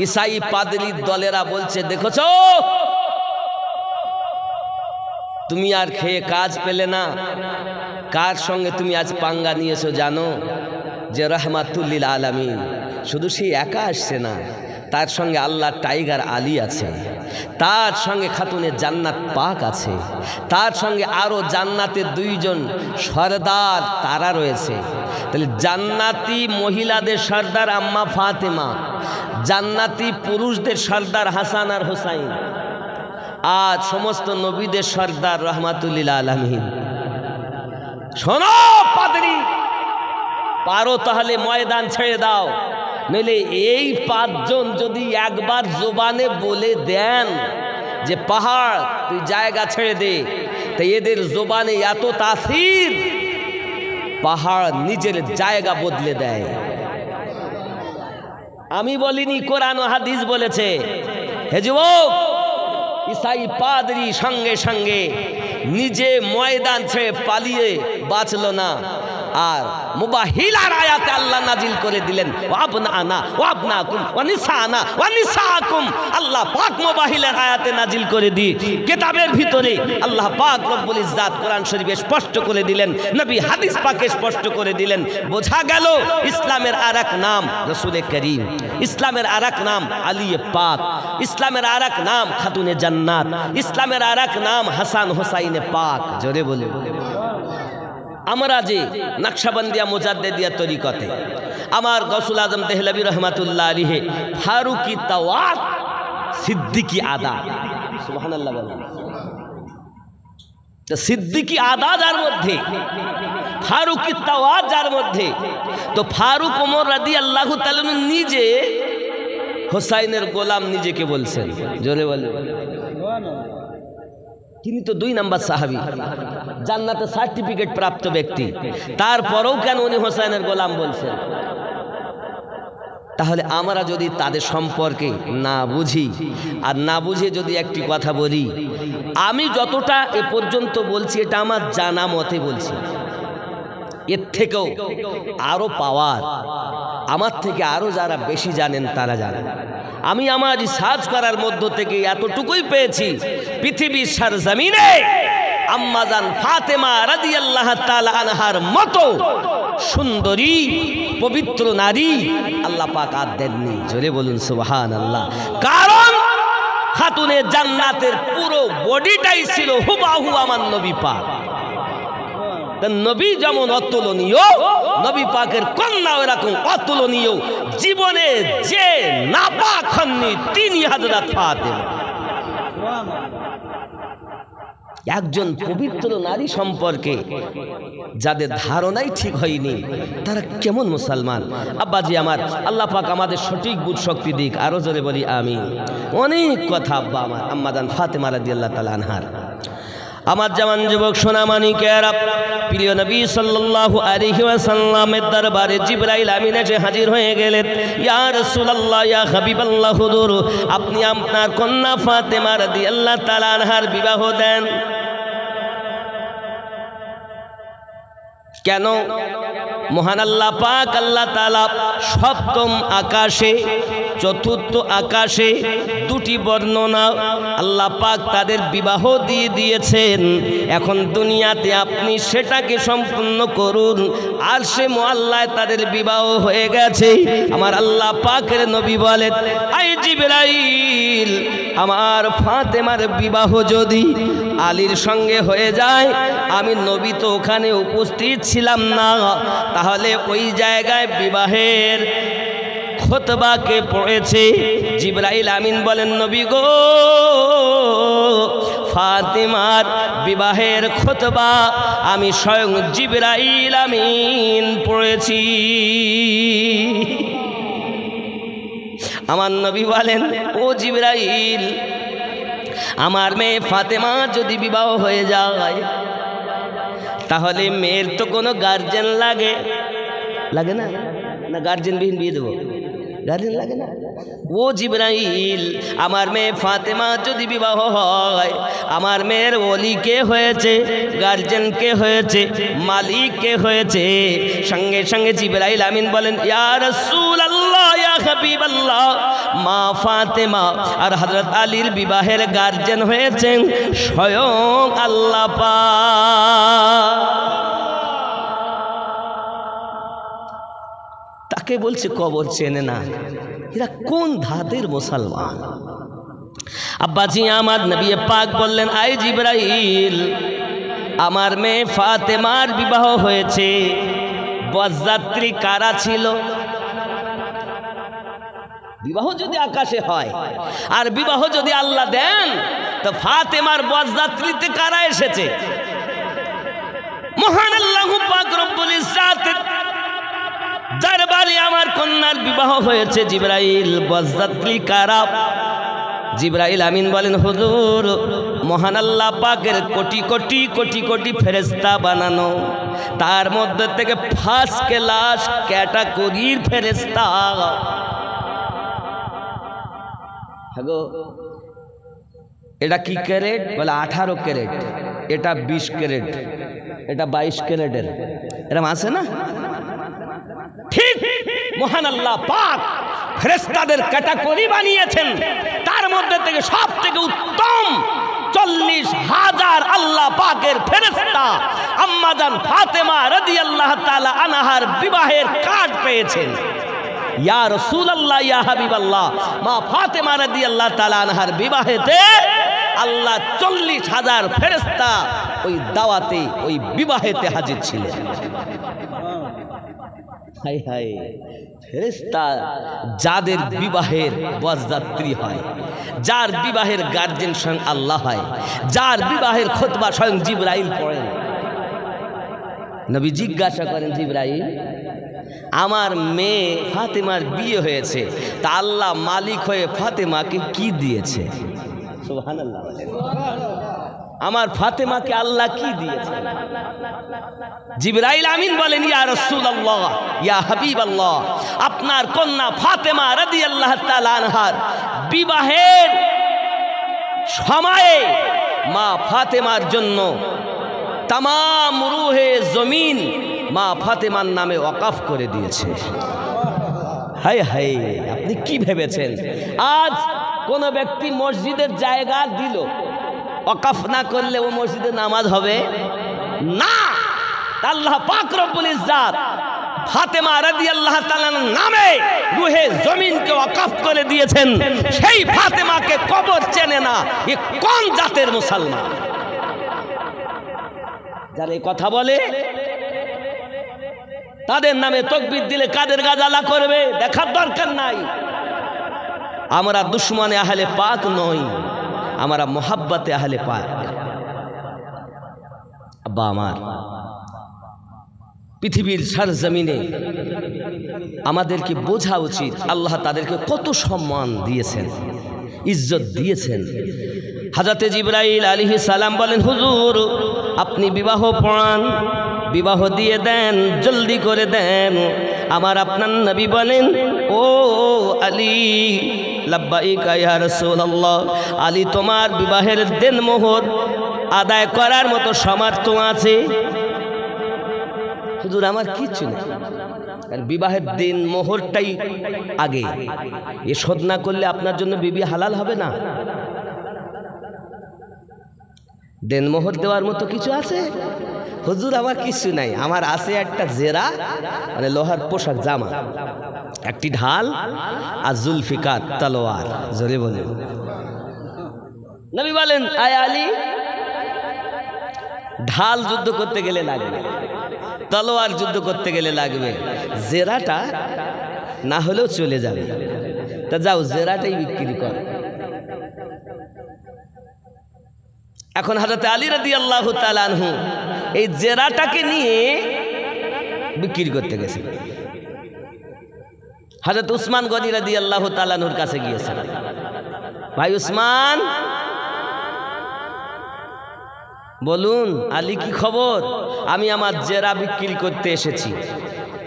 ঈসাই পাদ্রীর দলেরা বলছে, দেখেছো তুমি আর খেয়ে কাজ পেলে না, কার সঙ্গে তুমি আজ পাঙ্গা নিয়েছো জানো? যে রাহমাতুল লিল আলামিন, শুধু সে একা আসছে না, তার সঙ্গে আল্লাহ টাইগার আলী আছে, তার সঙ্গে খাতুনে জান্নাত পাক আছে, তার সঙ্গে আরো জান্নাতের দুইজন সরদার তারা রয়েছে। তাহলে জান্নাতি মহিলাদের সর্দার আম্মা ফাতেমা, জান্নাতি পুরুষদের সর্দার হাসান আর হোসাইন, আজ সমস্ত নবীদের সর্দার রাহমাতুল লিল আলামিন। শোনো পাদ্রী, পারো তাহলে ময়দান ছেড়ে দাও, নইলে এই পাঁচজন যদি একবার জবানে বলে দেন যে পাহাড় তুই জায়গা ছেড়ে দে, তো এদের জবানে এত তাসির, পাহাড় নিজের জায়গা বদলে দেয়। আমি বলিনি, কোরআন ও হাদিস বলেছে। হে যুবক, ঈসাই পাদ্রী সঙ্গে সঙ্গে নিজে ময়দান ছেড়ে পালিয়ে বাঁচল না, আর মুবাহিলার আয়াতে আল্লাহ নাজিল করে দিলেন ওয়াবনানা ওয়াবনাকুম ওয়া নিসাআনা ওয়া নিসাআকুম। আল্লাহ পাক মুবাহিলার আয়াতে নাজিল করে দি কিতাবের ভিতরে আল্লাহ পাক রব্বুল ইজ্জাত কোরআন শরীফে স্পষ্ট করে দিলেন, নবী হাদিস পাকে স্পষ্ট করে দিলেন। বোঝা গেল ইসলামের আরেক নাম রাসূলে করিম, ইসলামের আরেক নাম আলী পাক, ইসলামের আরেক নাম খাতুনে জান্নাত, ইসলামের আরেক নাম হাসান হোসাইনে পাক। জোরে বলে আমরা যে নকশবন্দিয়া মুজাদ্দিদিয়া তরিকতে আমার গৌসুল আজম দেহলভী রহমাতুল্লাহ আলাইহি ফারুকি তাওয়াত সিদ্দিকি আদা, সুবহানাল্লাহ বলেন। তো সিদ্দিকি আদা যার মধ্যে, ফারুকি তাওয়াত যার মধ্যে, তো ফারুক ওমর রাদিয়াল্লাহু তাআলা নিজে হোসাইনের গোলাম নিজেকে বলছেন। জোরে বলেন। তিনি তো 2 নম্বর সাহাবী, জান্নাতে সার্টিফিকেট প্রাপ্ত ব্যক্তি, তারপরেও কেন উনি হোসাইনের গোলাম বলছেন? তাহলে আমরা যদি তাদের সম্পর্কে না বুঝি, আর না বুঝে যদি একটি কথা বলি, আমি যতটা এ পর্যন্ত বলছি এটা আমার জানা মতে বলছি, এর থেকেও আরো পাওয়ার আমার থেকে আরো যারা বেশি জানেন তারা জানেন। আমি আমার রিসার্চ করার মধ্য থেকে এতটুকুই পেয়েছি, পৃথিবীর সরজমিনে আম্মাজান ফাতেমা রাদিয়াল্লাহু তাআলা আনহার মতো সুন্দরী পবিত্র নারী আল্লাহ পাক আর দেননি। জোরে বলুন সুবহানাল্লাহ। কারণ খাতুনে জান্নাতের পুরো বডিটাই ছিল হুবাহু আমার নবী পাক। নবী যেমন অতুলনীয়, নবী পাকের কন্যা এরকম অতুলনীয়। জীবনে যে নাপাক হননি তিনি হযরত ফাতেমা। একজন পবিত্র নারী সম্পর্কে যাদের ধারণাই ঠিক হয়নি তারা কেমন মুসলমান? আব্বাজি আমার, আল্লাহ পাক আমাদের সঠিক বুঝ শক্তি দিক। আরো জোরে বলি আমিন। অনেক কথা আব্বা আমার আম্মাজান ফাতেমা রাদিয়াল্লাহু তাআলা আনহার। আমার জওয়ান যুবক সোনামানিকেরা, প্রিয় নবী সাল্লাল্লাহু আলাইহি ওয়াসাল্লামের দরবারে জিবরাইল আমিন এসে হাজির হয়ে গেলেন। ইয়া রাসূলুল্লাহ, ইয়া হাবিবাল্লাহ, হুজুর আপনি আপনার কন্যা ফাতেমা রাদিয়াল্লাহু তাআলা আনহার বিবাহ দেন। কেন? মহান আল্লাহ পাক আল্লাহ তাআলা সপ্তম আকাশে, চতুর্থ আকাশে 2টি বর্ণনা আল্লাহ পাক তাদের বিবাহ দিয়ে দিয়েছেন। এখন দুনিয়াতে আপনি সেটাকে সম্পূর্ণ করুন। আরশে মুআল্লায় তাদের বিবাহ হয়ে গেছে। আমার আল্লাহ পাকের নবী বলেন, আই জিবরাইল, আমার ফাতেমার বিবাহ যদি আলীর সঙ্গে হয়ে যায়, আমি নবী তো ওখানে উপস্থিত ছিলাম না, তাহলে ওই জায়গায় বিবাহের খুতবা কে পড়েছে? জিবরাইল আমিন বলেন, নবী গো, ফাতেমার বিবাহের খুতবা আমি স্বয়ং জিবরাইল আমিন পড়েছি। আমার নবী বলেন, ও জিবরাইল, আমার মেয়ে ফাতেমা যদি বিবাহ হয়ে যায়, তাহলে মেয়ের তো কোনো গার্জেন লাগে না? না গার্জেনবিহীন বিয়ে দেবো? গার্জেন লাগে না? ও জিবরাইল, আমার মেয়ে ফাতেমা যদি বিবাহ হয়, আমার মেয়ের ওলি কে হয়েছে, গার্জেন কে হয়েছে, মালিক কে হয়েছে? সঙ্গে সঙ্গে জিবরাইল আমিন বলেন, ইয়া রাসূলুল্লাহ, ইয়া হাবিবাল্লাহ, মা ফাতেমা আর হযরত আলীর বিবাহের গার্জেন হয়েছেন স্বয়ং আল্লাহ পাক। তাকে বলছে কবর চেনে না। এরা কোন ধাতের মুসলমান? আব্বাজি আমার নবী পাক বললেন, আয় জিবরাইল, আমার মেয়ে ফাতেমার বিবাহ হয়েছে, বরযাত্রী কারা ছিল? বিবাহ যদি আকাশে হয় আর বিবাহ যদি আল্লাহ দেন, তো ফাতেমার বরযাত্রীতে কারা এসেছে? মহান আল্লাহ পাক রব্বুল ইজ্জত যার বাড়ি আমার কন্যার বিবাহ হয়েছে, জিবরাইল, বরযাত্রী কারা? জিবরাইল আমিন বলেন, হুজুর, মহান আল্লাহ পাকের কোটি কোটি কোটি কোটি ফেরেশতা বানানো, তার মধ্যে থেকে ফার্স্ট ক্লাস ক্যাটাগরির ফেরেশতা। হ্যাগো, এটা কি ক্যারেট? বলে 18 ক্যারেট, এটা 20 ক্যারেট, এটা 22 ক্যারেটের, এরকম আছে না? ঠিক মহান আল্লাহ পাক ফেরেশতাদের ক্যাটাগরি বানিয়েছেন, তার মধ্যে থেকে সব থেকে উত্তম 40,000 আল্লাহ পাকের ফেরেশতা আম্মাজান ফাতেমা রাদিয়াল্লাহু তাআলা আনহার বিবাহের কার্ড পেয়েছেন। ইয়া রাসূলুল্লাহ, ইয়া হাবিবাল্লাহ, মা ফাতেমা রাদিয়াল্লাহু তাআলা আনহার বিবাহেতে আল্লাহ 40,000 ফেরেশতা ওই দাওয়াতে, ওই বিবাহেতে হাজির ছিলেন। হাই হাই, ফেরেশতা যাদের বিবাহের বরযাত্রী হয়, যার বিবাহের গার্জেন স্বয়ং আল্লাহ হয়, যার বিবাহের খুতবা স্বয়ং জিবরাইল পড়েন। নবী জিজ্ঞাসা করেন, জিবরাইল, আমার মেয়ে ফাতেমার বিয়ে হয়েছে, তা আল্লাহ মালিক হয়ে ফাতেমাকে কি দিয়েছে? সুবহানাল্লাহ। আমার ফাতেমাকে আল্লাহ কি দিয়েছে? জিবরাইল আমিন বলেন, ইয়া রাসূলুল্লাহ, ইয়া হাবিবাল্লাহ, আপনার কন্যা ফাতেমা রাদিয়াল্লাহু তাআলা আনহার বিবাহের সময়ে মা ফাতেমার জন্য তামাম রুহে জমিন মা ফাতেমার নামে ওয়াকফ করে দিয়েছে। হাই হাই, আপনি কি ভেবেছেন আজ কোন ব্যক্তি মসজিদের জায়গা দিল, ওয়াকফ না করলে ও মসজিদে নামাজ হবে না? আল্লাহ পাক রব্বুল ইজ্জত ফাতেমা রাদিয়াল্লাহু তাআলার নামে রুহে জমিনকে ওয়াকফ করে দিয়েছেন। সেই ফাতেমাকে কবর চেনে না, এ কোন জাতের মুসলমান? যারা এই কথা বলে তাদের নামে তাকবীর দিলে কাদের গাজালা করবে দেখার দরকার নাই। আমরা দুশমনে আহলে পাক নই, আমরা মোহাব্বতে আহলে পাক। আব্বা আমার, পৃথিবীর সরজমিনে আমাদেরকে বোঝা উচিত আল্লাহ তাদেরকে কত সম্মান দিয়েছেন, ইজ্জত দিয়েছেন। হযরত জিবরাইল আলাইহিস সালাম বলেন, হুজুর, আপনি বিবাহ পড়ান, বিবাহ দিয়ে দেন, জলদি করে দেন। আমার আপনার নবী বলেন, ও আলী, লাব্বাইকা ইয়া রাসূলুল্লাহ, আলী, তোমার বিবাহের দেনমোহর আদায় করার মতো সামর্থ্য আছে? হুজুর, আমার কিচ্ছু নেই। আর বিবাহের দিন মোহরটাই আগে, এ শোধ না করলে আপনার জন্য বিবি হালাল হবে না। দেন মোহর দেওয়ার মতো কিছু আছে? হুজুর, আমার কিছু নাই, আমার আছে একটা জেরা, মানে লোহার পোশাক জামা, একটি ঢাল আর জুলফিকার তলোয়ার। জোরে বলেন। নবী বলেন, আয় আলী, ঢাল যুদ্ধ করতে গেলে লাগবে, তলোয়ার যুদ্ধ করতে গেলে লাগবে, জেরাটা না হলেও চলে যাবে। তা যাও জেরাটাই বিক্রি কর। এখন হযরত আলী রাদিয়াল্লাহু তাআলা আনহু এই জেরাটাকে নিয়ে বিক্রি করতে গেছে। হযরত উসমান গনি রাদিয়াল্লাহু তাআলা আনহুর কাছে গিয়েছেন, ভাই উসমান বলুন আলী কি খবর? আমি আমার জেরা বিক্রি করতে এসেছি।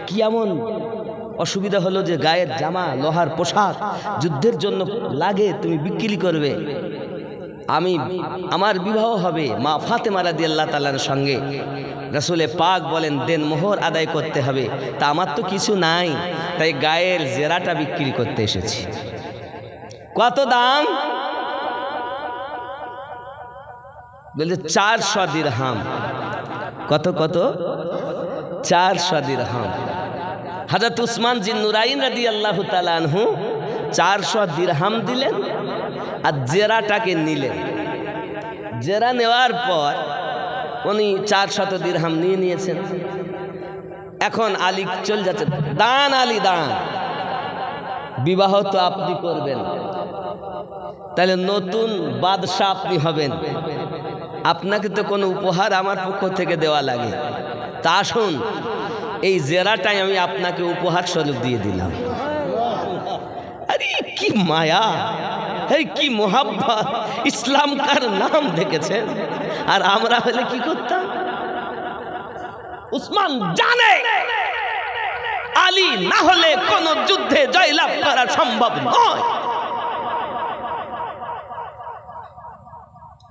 কি এমন অসুবিধা হলো যে গায়ের জামা লোহার পোশাক যুদ্ধের জন্য লাগে, তুমি বিক্রি করবে? আমার বিবাহ হবে মা ফাতেমা রাদিয়াল্লাহু তাআলার সঙ্গে। রাসূলে পাক বলেন দেন মোহর আদায় করতে হবে, তা আমার তো কিছু নাই, তাই গায়ের জেরাটা বিক্রি করতে এসেছি। কত দাম? বলে 400 দিরহাম। কত কত? 400 দিরহাম। হযরত উসমান জিন্নুরাইন রাদিয়াল্লাহু তাআলা আনহু 400 দিরহাম দিলেন আর জেরাটাকে নিলেন। জেরা নেওয়ার পর উনি 400 দিরহাম নিয়ে নিয়েছেন। এখন আলী চলে যাচ্ছে, দান আলী দান, বিবাহ তো আপনি করবেন, তাহলে নতুন বাদশাহ আপনি হবেন, আপনাকে তো কোনো উপহার আমার পক্ষ থেকে দেওয়া লাগে, তা আসুন এই জেরাটাই আমি আপনাকে উপহার স্বরূপ দিয়ে দিলাম। আরে কি মায়া, এই কি মোহাব্বত, ইসলাম কার নাম দেখেছেন? আর আমরা হলে কি করতাম? উসমান জানে আলী না হলে কোন যুদ্ধে জয়লাভ করা সম্ভব নয়।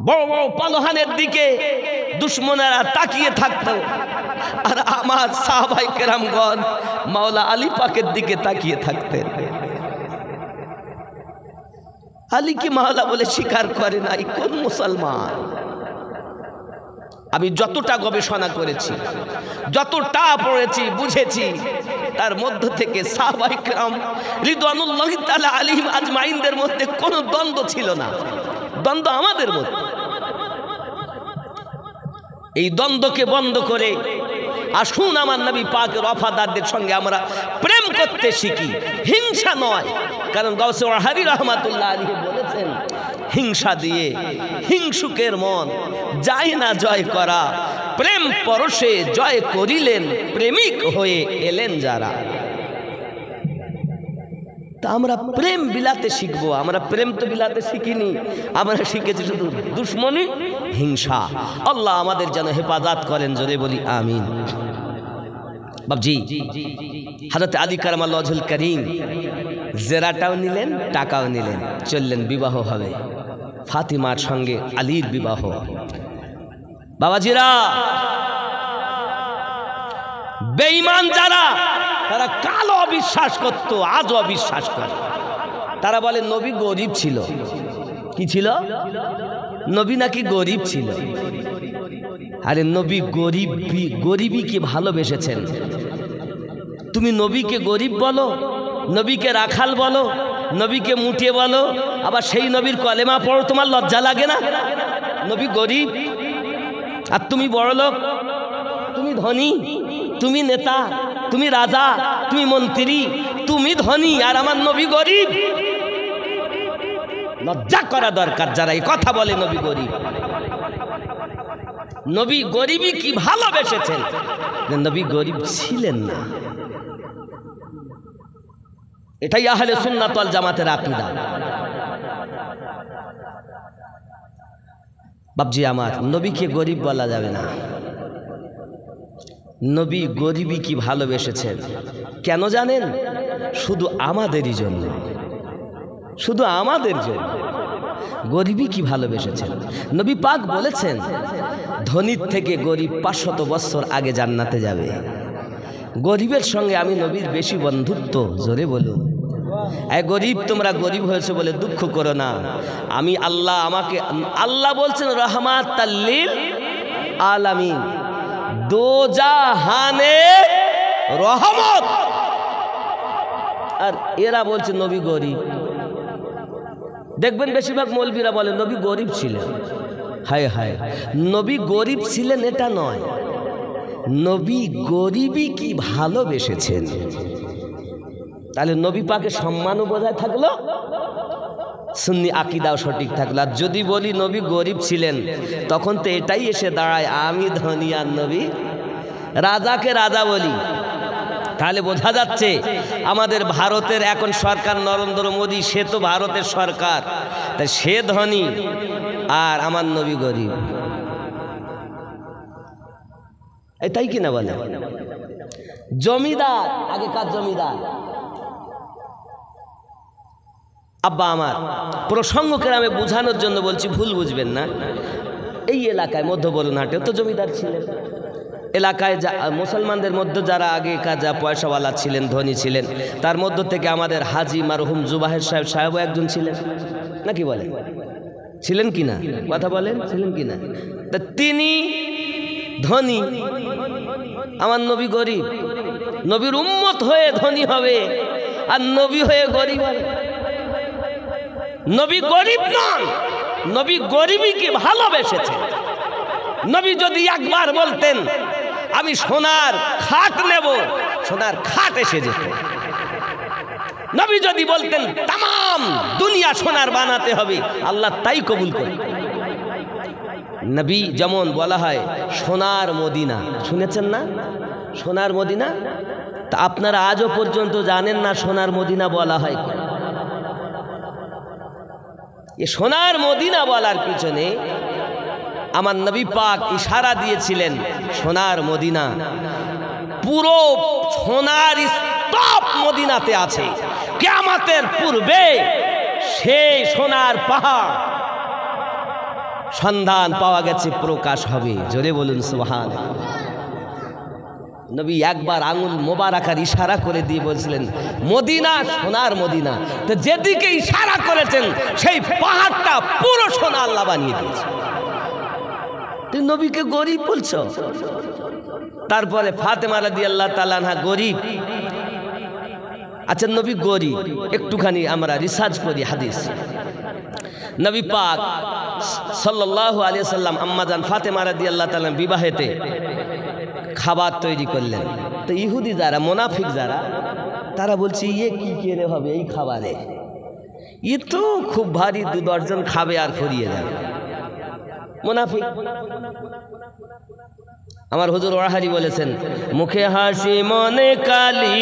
বড় বড় পালোহানের দিকে দুশ্মনেরা তাকিয়ে থাকতো, আর আমার সাহাবায়ে কেরামগণ মাওলা আলী পাকের দিকে তাকিয়ে থাকতেন। আলী কি মাওলা বলে স্বীকার করে নাই কোন মুসলমান? আমি যতটা গবেষণা করেছি, যতটা পড়েছি, বুঝেছি, তার মধ্য থেকে সাহাবায়ে কেরাম রিদওয়ানুল্লাহি তাআলা আলাইহিম আজমাইনদের মধ্যে কোনো দ্বন্দ্ব ছিল না। দ্বন্দ্ব আমাদের মধ্যে। এই দ্বন্দ্বকে বন্ধ করে আসুন আমার নবী পাকের ওয়াফাদারদের সঙ্গে আমরা প্রেম করতে শিখি, হিংসা নয়। কারণ গাউসে ওয়াহাবি রাহমাতুল্লাহ আলাইহি বলেছেন, হিংসা দিয়ে হিংসুকের মন যায় না জয় করা, প্রেম পরশে জয় করিলেন প্রেমিক হয়ে এলেন যারা। তা আমরা প্রেম বিলাতে শিখবো। আমরা প্রেম তো বিলাতে শিখিনি, আমরা শিখেছি শুধু দুশ্মনী, হিংসা। আল্লাহ আমাদের যেন হেফাজত করেন, জোরে বলি আমিন। বাবজি হযরত আলী কারামাল্লাহু ওয়াজহুল কারীম জেরাটাও নিলেন, টাকাও নিলেন, চললেন বিবাহ হবে, ফাতিমার সঙ্গে আলীর বিবাহ। বাবাজিরা, বেঈমান যারা, তারা কালো অবিশ্বাস করতো, আজও অবিশ্বাস করে। তারা বলে নবী গরিব ছিল। কি ছিল? নবী নাকি গরিব ছিল। আরে নবী গরিবই কি ভালোবেসেছেন? তুমি নবীকে গরিব বলো, নবীকে রাখাল বলো, নবীকে মুটিয়ে বলো, আবার সেই নবীর কলেমা পড়ো, তোমার লজ্জা লাগে না? নবী গরিব আর তুমি বড়লোক, তুমি ধনী, তুমি নেতা, তুমি রাজা, তুমি মন্ত্রী, তুমি ধনী আর আমার নবী গরিব। লজ্জা করা দরকার যারা এই কথা বলে নবী গরিব। নবী গরিবই কি ভালোবেসেছেন? নবী গরিব ছিলেন না। এটাই আহলে সুন্নাত ওয়াল জামাতের আকীদা। বাবজি আমার, নবীকে গরিব বলা যাবে না। নবী গরিবই কি ভালোবেসেছেন। কেন জানেন? শুধু আমাদেরই জন্য, শুধু আমাদের জন্য গরিবই কি ভালোবেসেছেন। নবী পাক বলেছেন, ধনীর থেকে গরিব 500 বছর আগে জান্নাতে যাবে। গরিবের সঙ্গে আমি নবীর বেশি বন্ধুত্ব। জোরে বলুন। এই গরিব, তোমরা গরিব হয়েছে বলে দুঃখ করো না। আমি আল্লাহ, আমাকে আল্লাহ বলছেন রাহমাতাল লিল আলামিন, দোজাহানে রহমত। আর এরা বলছে নবী গরিব। দেখবেন বেশিরভাগ মৌলবীরা বলে নবী গরিব ছিলেন। হায় হায়, নবী গরিব ছিলেন এটা নয়, নবী গরিবই কি ভালোবেসেছেন। তাহলে নবী পাকে সম্মানও বোঝায় থাকলো, সুন্নি আকিদাও সঠিক থাকলো। আর যদি বলি নবী গরিব ছিলেন, তখন তো এটাই এসে দাঁড়ায় আমি ধনী আর নবী রাজাকে রাজা বলি। তাহলে বোঝা যাচ্ছে আমাদের ভারতের এখন সরকার নরেন্দ্র মোদী, সে তো ভারতের সরকার, তাই সে ধনী আর আমার নবী গরিব, এটাই কিনা বলে। জমিদার, আগেকার জমিদার আব্বা আমার, প্রসঙ্গকে আমি বোঝানোর জন্য বলছি, ভুল বুঝবেন না। এই এলাকায় মধ্যবরণহাটে তো জমিদার ছিলেন। এলাকায় যা মুসলমানদের মধ্যে যারা আগেকার যা পয়সাওয়ালা ছিলেন, ধনী ছিলেন, তার মধ্য থেকে আমাদের হাজি মারহুম জুবাহের সাহেবও একজন ছিলেন, নাকি বলেন? ছিলেন কিনা? কথা বলেন, ছিলেন কিনা? তা তিনি ধনী, আমার নবী গরিব। নবীর উম্মত হয়ে ধনী হবে আর নবী হয়ে গরিব হবে? নবী গরিব নন, নবী গরিবীকে ভালোবেসেছে। নবী যদি একবার বলতেন আমি সোনার খাট নেব, সোনার খাট এসে যেত। নবী যদি বলতেন তাম দুনিয়া সোনার বানাতে হবে, আল্লাহ তাই কবুল করে। নবী যেমন বলা হয় সোনার মদিনা, শুনেছেন না? সোনার মদিনা, তা আপনারা আজও পর্যন্ত জানেন না সোনার মদিনা বলা হয়। এ সোনার মদিনা বলার পিছনে আমার নবী পাক ইশারা দিয়েছিলেন, সোনার মদিনা পুরো সোনার স্তূপ মদিনাতে আছে। কিয়ামতের পূর্বে সেই সোনার পাহাড় সন্ধান পাওয়া গেছে, প্রকাশ হবে। জোরে বলুন সুবহানাল্লাহ। নবী একবার আঙুল মোবারকার ইশারা করে দিয়ে বলছিলেন মদিনা, সোনার মদিনা। তো যেদিকে ইশারা করেছেন সেই পাহাড়টা পুরো সোনা আল্লাহ বানিয়ে দিয়েছে। তুই নবীকে গরিব বলছো? তারপরে ফাতেমা রাদিয়াল্লাহু তাআলা আনহা গরিব। আচ্ছা, নবী গরিব, একটুখানি আমরা রিসার্চ করি হাদিস। নবী পাক সাল্লাল্লাহু আলাইহি সাল্লাম আম্মাজান ফাতেমা রাদিয়াল্লাহু তাআলা বিবাহেতে খাবার তৈরি করলেন। তো ইহুদি যারা, মুনাফিক যারা, তারা বলছে ইয়ে কি কেড়ে হবে এই খাবারে, ই তো খুব ভারী, 2 দর্জন খাবে আর ফুরিয়ে যাবে। মুনাফিক। আমার হুজুর ওয়াহারি বলেছেন মুখে হাসি মনে কালি,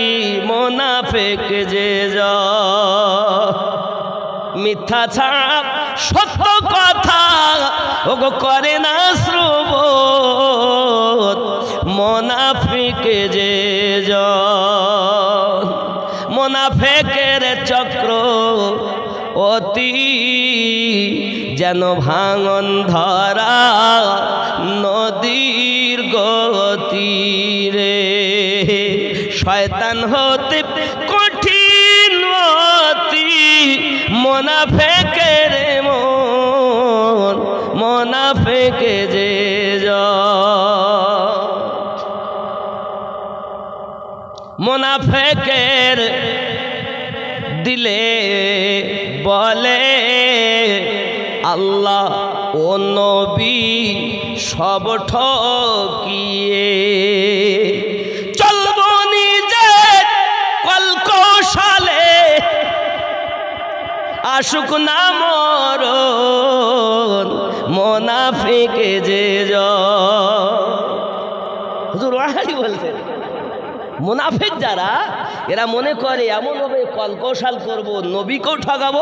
মুনাফিক যে মিথ্যা ছাড়া সত্য কথা ওগো করে না শ্রবণ, মুনাফিক যে মুনাফিকের চক্র অতি যেন ভাঙন ধরা নদীর গতি রে, শয়তান হতে কঠিন অতি মুনাফিকের মন, মুনাফিক যে মুনাফিকের দিলে বলে আল্লাহ ও নবী সব ঠকিয়ে, চলবো নিজে কলকৌশলে আশুক না মরণ, মুনাফিক যে হুজুর ওয়াহারি বলছেন মুনাফিক যারা, এরা মনে করে এমন হবে কলকৌশল করব, নবীকেও ঠকাবো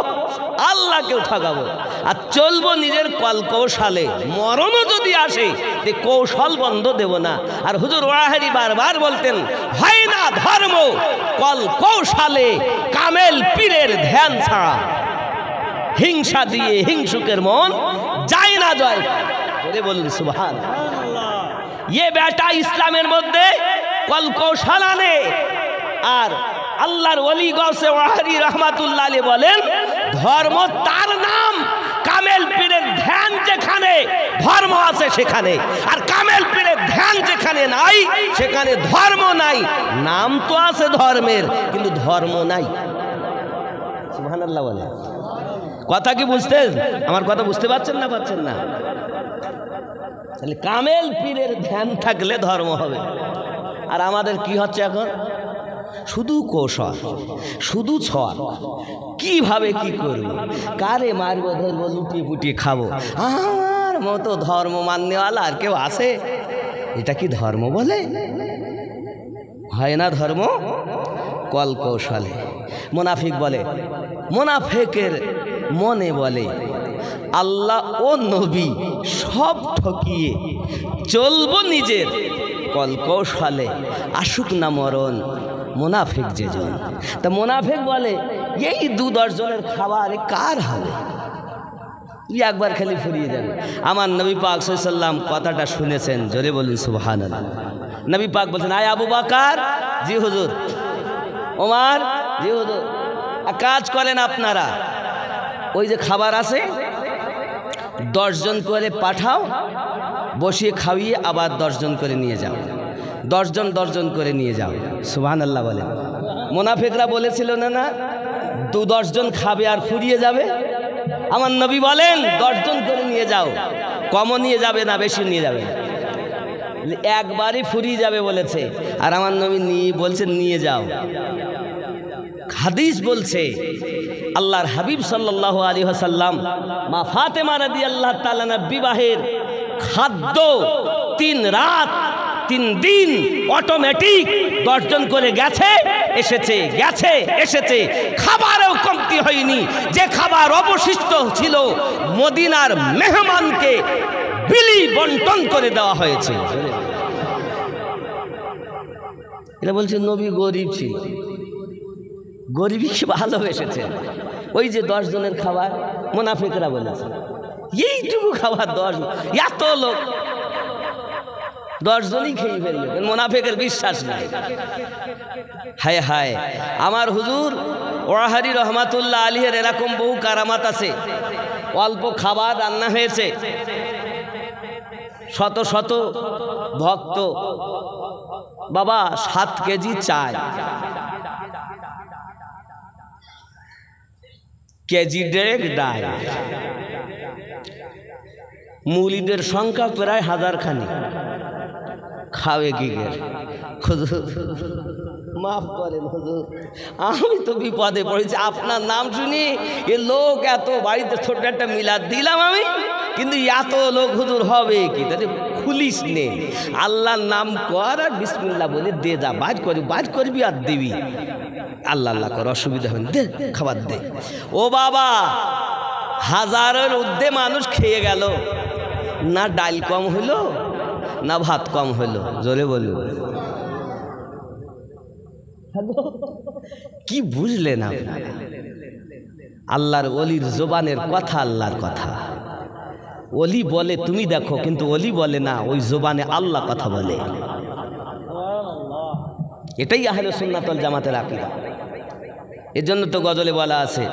আল্লাহকেও ঠকাবো, আর চলবো নিজের কলকৌশলে, মরণও যদি আসে তে কৌশল বন্ধ দেব না। আর হুজুর ওয়াহারি বারবার বলতেন হয় না ধর্ম কলকৌশলে, কামেল পীরের ধ্যান ছাড়া, হিংসা দিয়ে হিংসুকের মন যায় না জয়। বলুন সুবহানাল্লাহ। ये बेटा ইসলামের মধ্যে কলকৌশল আনে। আর আল্লাহর ওলি গৌসে ওয়াহারি রহমাতুল্লাহ আলাইহি বলেন ধর্ম তার নাম, কামেল পীরের ধ্যান যেখানে ধর্ম আছে সেখানে, আর কামেল পীরের ধ্যান যেখানে নাই সেখানে ধর্ম নাই। নাম তো আছে ধর্মের, কিন্তু ধর্ম নাই। সুবহানাল্লাহ বলে। কথা কি বুঝতেন? আমার কথা বুঝতে পারছেন না? পাচ্ছেন না? তাহলে কামেল পীরের ধ্যান থাকলে ধর্ম হবে। আর আমাদের কি হচ্ছে এখন? শুধু কৌশল, শুধু ছল, কিভাবে কি করবো, কারে মারবো, ধরবো, লুটিয়ে পুটিয়ে খাবো। আমার মতো ধর্ম মাননেওয়ালা আর কেউ আছে? এটা কি ধর্ম বলে? হয় না ধর্ম কল কৌশলে। মুনাফিক বলে, মুনাফিকের মনে বলে আল্লাহ ও নবী সব ঠকিয়ে চলবো নিজের কল কৌশলে, আসুক না মরণ মুনাফিক যেজন। তা মুনাফিক বলে এই 2-10 জনের খাবার কার হবে? একবার খালি ফুরিয়ে যাবে। আমার নবী পাক সাল্লাল্লাহু আলাইহি ওয়াসাল্লাম কথাটা শুনেছেন, জোরে বলুন সুবহানাল্লাহ। নবী পাক বলছেন, আয় আবু বকর, জি হুজুর। ওমর, জি হুজুর। কাজ করেন আপনারা, ওই যে খাবার আছে 10 জন করে পাঠাও, বসিয়ে খাইয়ে আবার 10 জন করে নিয়ে যাও, 10 জন করে নিয়ে যাও। সুবহানাল্লাহ বলেন। মুনাফিকরা বলেছিল না 2-10 জন খাবে আর ফুরিয়ে যাবে। আমার নবী বলেন 10 জন করে নিয়ে যাও, কমও নিয়ে যাবে না, বেশি নিয়ে যাবে না, একবারই ফুরিয়ে যাবে বলেছে। আর আমার নবী বলছেন নিয়ে যাও। হাদিস বলছে আল্লাহর হাবিব সাল্লাল্লাহু আলাইহি ওয়াসাল্লাম মা ফাতেমা রাদিয়াল্লাহু তাআলা বিবাহের খাদ্য 3 রাত 3 দিন অটোমেটিক 10 জন করে গেছে এসেছে, গেছে এসেছে, খাবারও কমতি হয়নি। যে খাবার অবশিষ্ট ছিল মদিনার মেহমানকে বিলি বন্টন করে দেওয়া হয়েছে। এটা বলছে নবী গরিব ছিল, গরিবকে ভালোবেসেছে। ওই যে 10 জনের খাবার, মুনাফিকরা বলেছে এইটুকু খাবার 10, এত লোক 10 জনই খেয়ে ফেলবে, মুনাফিকের বিশ্বাস নাই। হায় হায়, আমার হুজুর ওয়াহারি রহমাতুল্লাহ আলাইহির এরকম বহু কারামাত আছে। অল্প খাবার রান্না হয়েছে, শত শত ভক্ত, বাবা 7 কেজি চাল, কেজি 1.5 ডাল, মুরিদের সংখ্যা প্রায় 1000 খানি। খাবে কি করে? মাফ করেন হুজুর, আমি তো বিপদে পড়েছি। আপনার নাম শুনি এ লোক এত, বাড়িতে ছোট একটা মিলাদ দিলাম আমি, কিন্তু এত লোক হুজুর হবে কি? তাহলে খুলিস নে, আল্লাহর নাম কর আর বিসমিল্লাহ বলে দে, যা বার করবি আর দিবি। আল্লাহ আল্লাহ কর, অসুবিধা হবে, দে খাবার দে। ও বাবা, 1000-এর ঊর্ধ্বে মানুষ খেয়ে গেল, না ডাল কম হইলো না ভাত কম হইলো, জোরে বলল। কি বুঝলেন আপনারা? আল্লাহর ওলির জবানের কথা আল্লাহর কথা। ওলি বলে তুমি দেখো, কিন্তু ওলি বলে না, ওই জবানে আল্লাহ কথা বলে। এটাই আহলে সুন্নাত ওয়াল জামাতের আকীদা। এজন্য তো গজলে বলা আছে,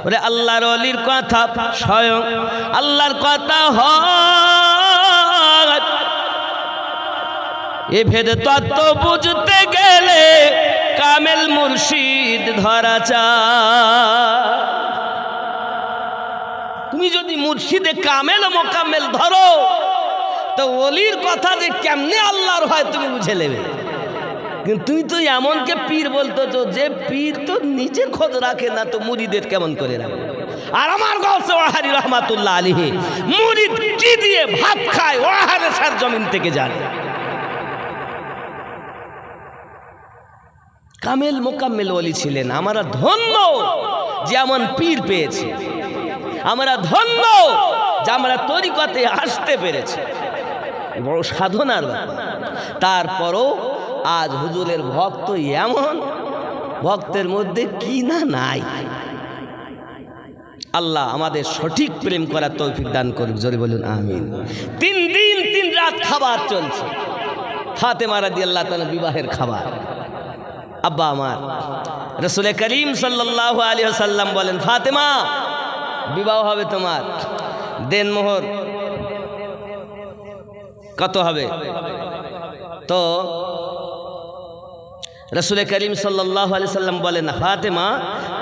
ওরে আল্লাহর ওলির কথা স্বয়ং আল্লাহর কথা হয়, এ ভেদ তত্ত্ব বুঝতে গেলে কামেল মুর্শিদ ধরা চায়। তুমি যদি মুর্শিদে কামেল ও মোকাম্মেল ধরো, তো ওলির কথা যে কেমনে আল্লাহর হয় তুমি বুঝে নেবে। কিন্তু তুই তো এমনকে পীর বলতো, তো যে পীর তো নিজের খোঁজ রাখে না, তো মুরিদের কেমন করে রাখে? আর আমার গাউসে ওয়াহারি রহমাতুল্লাহ আলাইহি মুরিদ কি দিয়ে ভাত খায় ওয়াহারে সার জমিন থেকে জানে। কামেল মোকাম্মেল ওলি ছিলেন। আমরা ধন্য যে এমন পীর পেয়েছি, আমরা ধন্য যে আমরা তরিকতে আসতে পেরেছি, বড় সাধনার ব্যাপার। তারপরও আজ হুজুরের ভক্ত এমন, ভক্তের মধ্যে কি না নাই। আল্লাহ আমাদের সঠিক প্রেম করার তৌফিক দান করুক, জোরে বলুন আমিন। 3 দিন 3 রাত খাবার চলছে, ফাতেমা রাদিয়াল্লাহু তাআলা বিবাহের খাবার। আব্বা আমার রাসূল করিম সাল্লাল্লাহু আলাইহি ওয়াসাল্লাম বলেন, ফাতেমা বিবাহ হবে তোমার, দেনমোহর কত হবে? তো রাসূল করিম সাল্লাল্লাহু আলাইহি সাল্লাম বলেন, ফাতেমা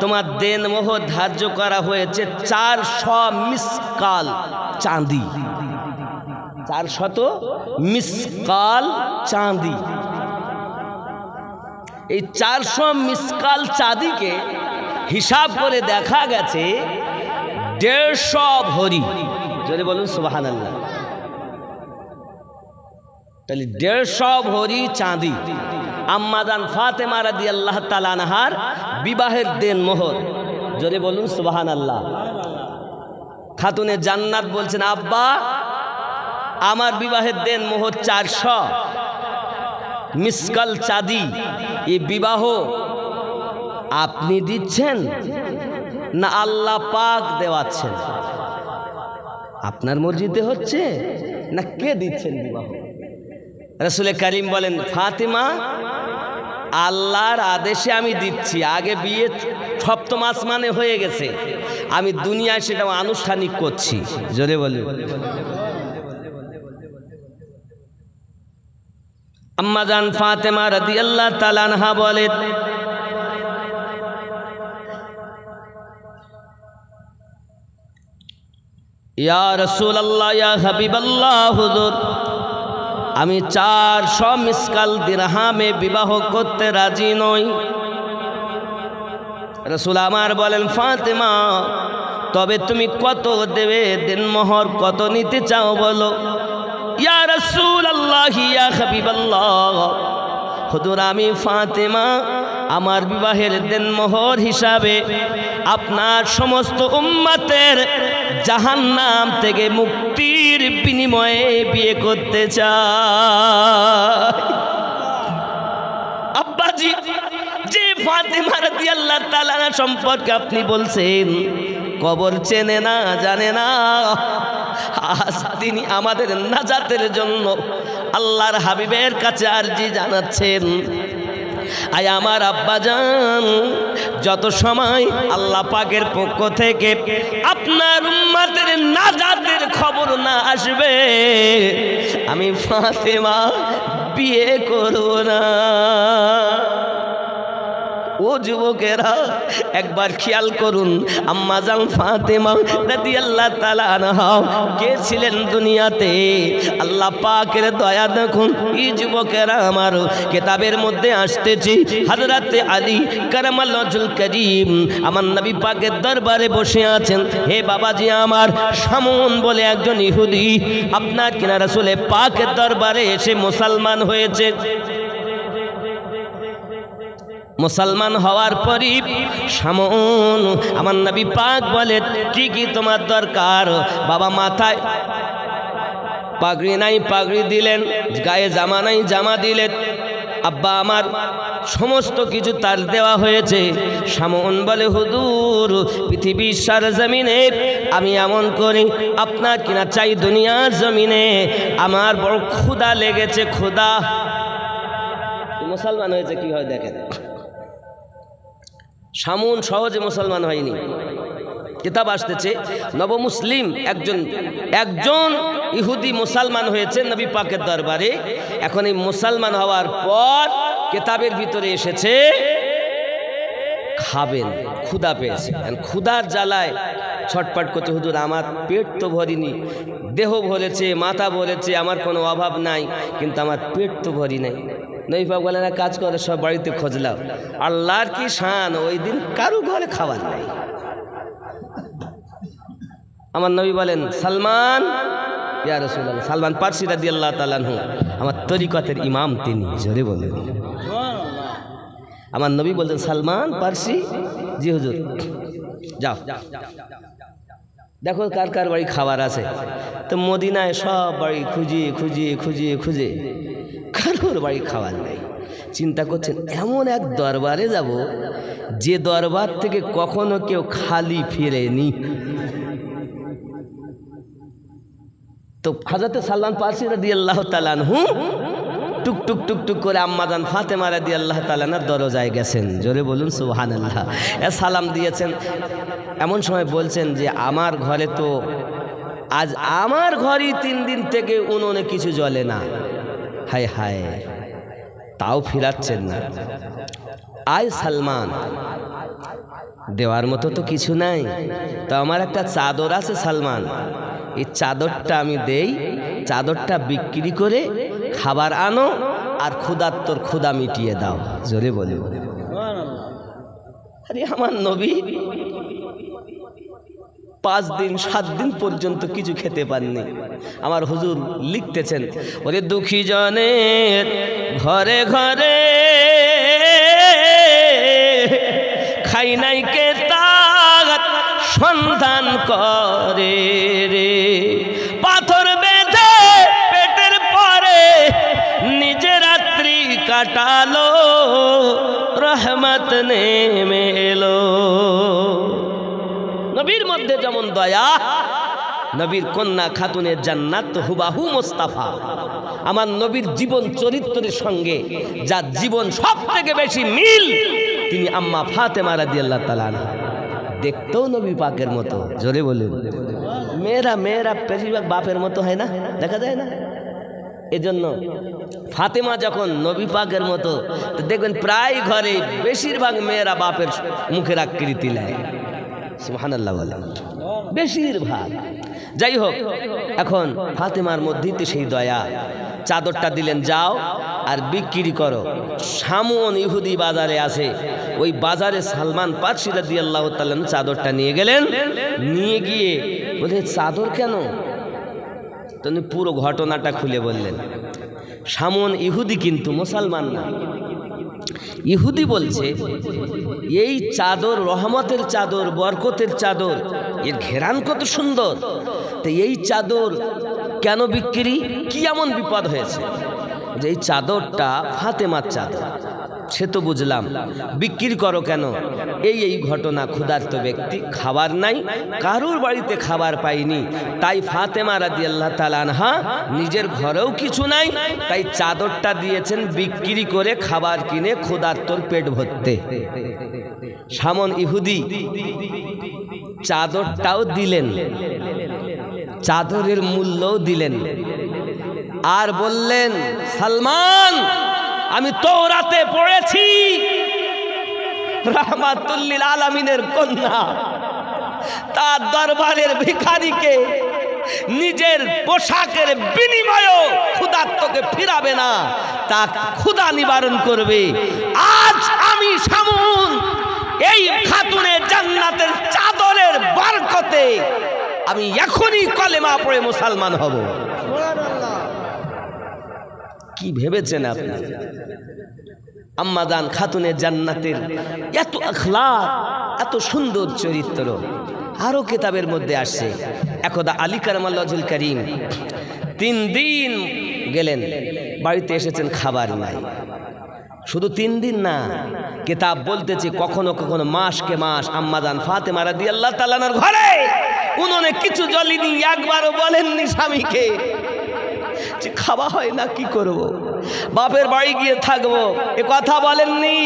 তোমার দেন মোহর ধার্য করা হয়েছে 400 মিসকাল চাঁদি। 400 মিসকাল চাঁদি। এই 400 মিসকাল চাঁদিকে হিসাব করে দেখা গেছে 150 ভরি। যদি বলুন সুবহানাল্লাহ। তাহলে 150 ভরি চাঁদি আম্মাজান ফাতেমা রাদিয়াল্লাহু তাআলা আনহার বিবাহের দেন মোহর। যদি বলুন সুবহানাল্লাহ। খাতুনে জান্নাত বলছেন, আব্বা আমার বিবাহের দেন মোহর 400 মিসকাল চাঁদি। এই বিবাহ আপনি দিচ্ছেন না আল্লাহ পাক দেওয়াচ্ছেন? আপনার মর্জিতে হচ্ছে না কে দিচ্ছেন বিবাহ? রাসূল করিম বলেন, ফাতেমা আল্লাহর আদেশে আমি দিচ্ছি। আগে বিয়ে সপ্তম আসমানে হয়ে গেছে, আমি দুনিয়ায় সেটা আনুষ্ঠানিক করছি। জোরে বলি। আম্মাজান ফাতেমা রাদিয়াল্লাহু তাআলা আনহা বলেন, ইয়া রাসূলুল্লাহ ইয়া হাবিবাল্লাহ হুজুর, আমি 400 মিসকাল দিরহামে বিবাহ করতে রাজি নই। রাসূল আমার বলেন, ফাতেমা তবে তুমি কত দেবে দেনমোহর, কত নিতে চাও বলো। ইয়া রাসূলুল্লাহ ইয়া হাবিবাল্লাহ হুজুর, আমি ফাতেমা আমার বিবাহের দেনমোহর হিসাবে আপনার সমস্ত উম্মতের জাহান্নাম থেকে মুক্তির বিনিময়ে বিয়ে করতে চাই। আব্বাজি, যে ফাতেমা রাদিয়াল্লাহু তাআলা সম্পর্কে আপনি বলছেন কবর চেনে না, জানে না, আজ তিনি আমাদের নাজাতের জন্য আল্লাহর হাবিবের কাছে আরজি জানাচ্ছেন। আয় আমার আব্বাজান, যত সময় আল্লাহ পাকের পক্ষ থেকে আপনার উম্মতের নাজাতের খবর না আসবে, আমি ফাতেমা বিয়ে করব না। ও যুবকেরা, একবার খেয়াল করুন, আম্মাজান ফাতেমা রাদিয়াল্লাহু তাআলা আনহা কে ছিলেন দুনিয়াতে? আল্লাহ পাকের দয়া দেখুন। এই যুবকেরা আমার, কিতাবের মধ্যে আসতেছি হযরতে আলী কারামাল্লাহুল করিম আমার নবী পাকের দরবারে বসে আছেন। হে বাবাজি আমার, শামুন বলে একজন ইহুদি আপনার কিনা রাসূলে পাকের দরবারে এসে মুসলমান হয়েছে। মুসলমান হওয়ার পরই শামুন আমার নবী পাক বলে, কি কি তোমার দরকার? বাবা মাথায় পাগড়ি নাই, পাগড়ি দিলেন। গায়ে জামা নাই, জামা দিলেন। আব্বা আমার সমস্ত কিছু তার দেওয়া হয়েছে। শামুন বলে, হুজুর পৃথিবীর সরজমিনে আমি এমন করি, আপনার কিনা চাই দুনিয়ার জমিনে আমার বড় ক্ষুধা লেগেছে। ক্ষুধা। মুসলমান হয়েছে কি হয় দেখেন। শামুন সহজে মুসলমান হয়নি। কিতাব আসতেছে নব মুসলিম একজন ইহুদি মুসলমান হয়েছে নবী পাকের দরবারে। এখন এই মুসলমান হওয়ার পর কিতাবের ভিতরে এসেছে খাবেন, ক্ষুধা পেয়েছে। ক্ষুধার জ্বালায় ছটপট করতে, হুজুর আমার পেট তো ভরিনি, দেহ ভরেছে, মাথা ভরেছে, আমার কোনো অভাব নাই, কিন্তু আমার পেট তো ভরি নাই। নবী পাক বলেন, কাজ করে সব বাড়িতে খোঁজলাম, আল্লাহর কি শান, ওই দিন কারো ঘরে খাবার নাই। আমার নবী বলেন, সালমান, ইয়া রাসূলুল্লাহ। সালমান পারসি রাদিয়াল্লাহু তাআলা আনহু আমার তরিকতের ইমাম তিনি। জোরে বলেন। আমার নবী বলতেন, সালমান পারসি, জি হুজুর, যাও দেখো কার কার বাড়ি খাবার আছে। তো মদিনায় সব বাড়ি খুঁজে কারোর বাড়ি খাবার নেই। চিন্তা করছেন এমন এক দরবারে যাব যে দরবার থেকে কখনো কেউ খালি ফিরেনি। তো হযরত সালমান পারসি রাদিয়াল্লাহু তাআলা আনহু টুক টুক টুক টুক করে আম্মাজান ফাতেমা রাদিয়াল্লাহু তাআলা আনহার দরজায় গেছেন। জোরে বলুন সুবহানাল্লাহ। সালাম দিয়েছেন। এমন সময় বলছেন যে আমার ঘরে তো আজ আমার ঘরই 3 দিন থেকে উনুনে কিছু জ্বলে না। হায় হায়, তাও ফিরাচ্ছেন না। আয় সালমান, দেওয়ার মতো তো কিছু নাই, তো আমার একটা চাদর আছে সালমান, এই চাদরটা আমি দেই, চাদরটা বিক্রি করে খাবার আনো আর ক্ষুধার্তর ক্ষুধা মিটিয়ে দাও। জোরে বলি। আরে আমার নবী 5 দিন 7 দিন পর্যন্ত কিছু খেতে পাননি। আমার হুজুর লিখতেছেন, ওরে দুঃখী জনের ঘরে ঘরে খাই নাই কে তাগাত সন্ধান করে রে, পাথর বেঁধে পেটের পরে নিজে রাত্রি কাটালো, রহমত নেমে এলো। নবীর মধ্যে যেমন দয়া, নবীর কন্যা খাতুনের জান্নাত হুবাহু মোস্তাফা। আমার নবীর জীবন চরিত্রের সঙ্গে যার জীবন সব থেকে বেশি মিল, তিনি আম্মা ফাতেমা রাদিয়াল্লাহু তাআলা আনহা। দেখতেও নবী পাকের মতো। জোরে বলুন। মেয়েরা বেশিরভাগ বাপের মতো হয় না, দেখা যায় না? এজন্য ফাতেমা যখন নবী পাকের মতো, তো দেখবেন প্রায় ঘরে বেশিরভাগ মেয়েরা বাপের মুখের আকৃতি নেয়। সুবহানাল্লাহ বলেন, বেশিরভাগ। যাই হোক, এখন ফাতেমার মধ্যেই তো সেই দয়া। চাদরটা দিলেন, যাও আর বিক্রি করো। শামুন ইহুদি বাজারে আছে, ওই বাজারে সালমান ফারসি রাদিয়াল্লাহু তাআলা চাদরটা নিয়ে গেলেন। নিয়ে গিয়ে বলে, চাদর কেন? তিনি পুরো ঘটনাটা খুলে বললেন। শামুন ইহুদি কিন্তু মুসলমান না। ইহুদি বলছে, এই চাদর রহমতের চাদর, বরকতের চাদর, এর ঘেরান কত সুন্দর, তো এই চাদর কেন বিক্রি? কি এমন বিপদ হয়েছে যে এই চাদরটা ফাতেমার চাদর? সে তো বুঝলাম, বিক্রি করো কেন? এই ঘটনা, ক্ষুধার্ত ব্যক্তি, খাবার নাই, কারোর বাড়িতে খাবার পাইনি, তাই ফাতেমা রাদিয়াল্লাহু তাআলা আনহা নিজের ঘরেও কিছু নাই, তাই চাদরটা দিয়েছেন বিক্রি করে খাবার কিনে ক্ষুধার্তর পেট ভরতে। শামুন ইহুদি চাদরটাও দিলেন, চাদরের মূল্যও দিলেন, আর বললেন, সালমান, আমি তওরাতে পড়েছি রাহমাতুল লিল আলামিনের কন্যা তার দরবারের ভিখারিকে নিজের পোশাকের বিনিময়েও ক্ষুধার্তকে ফিরাবে না, তা ক্ষুধা নিবারণ করবে। আজ আমি শামুন এই খাতুনের জান্নাতের চাদরের বরকতে আমি এখনই কলেমা পড়ে মুসলমান হব। কি ভেবেছেন আপনি? আম্মাজান খাতুনের জান্নাতের এত আখলাক, এত সুন্দর চরিত্র আরো কিতাবের মধ্যে আসছে। একদা আলী কারামাল্লাহুল কারীম 3 দিন গেলেন, বাড়িতে এসেছেন, খাবার নাই। শুধু 3 দিন না, কিতাব বলতেছে কখনো কখনো মাসকে মাস আম্মাজান ফাতেমা রাদিয়াল্লাহু তাআলা আনহার ঘরে উনুনে কিছু জ্বলেনি, একবারও বলেননি স্বামীকে যে খাওয়া হয় না, কি করব, বাপের বাড়ি গিয়ে থাকবো, এ কথা বলেননি।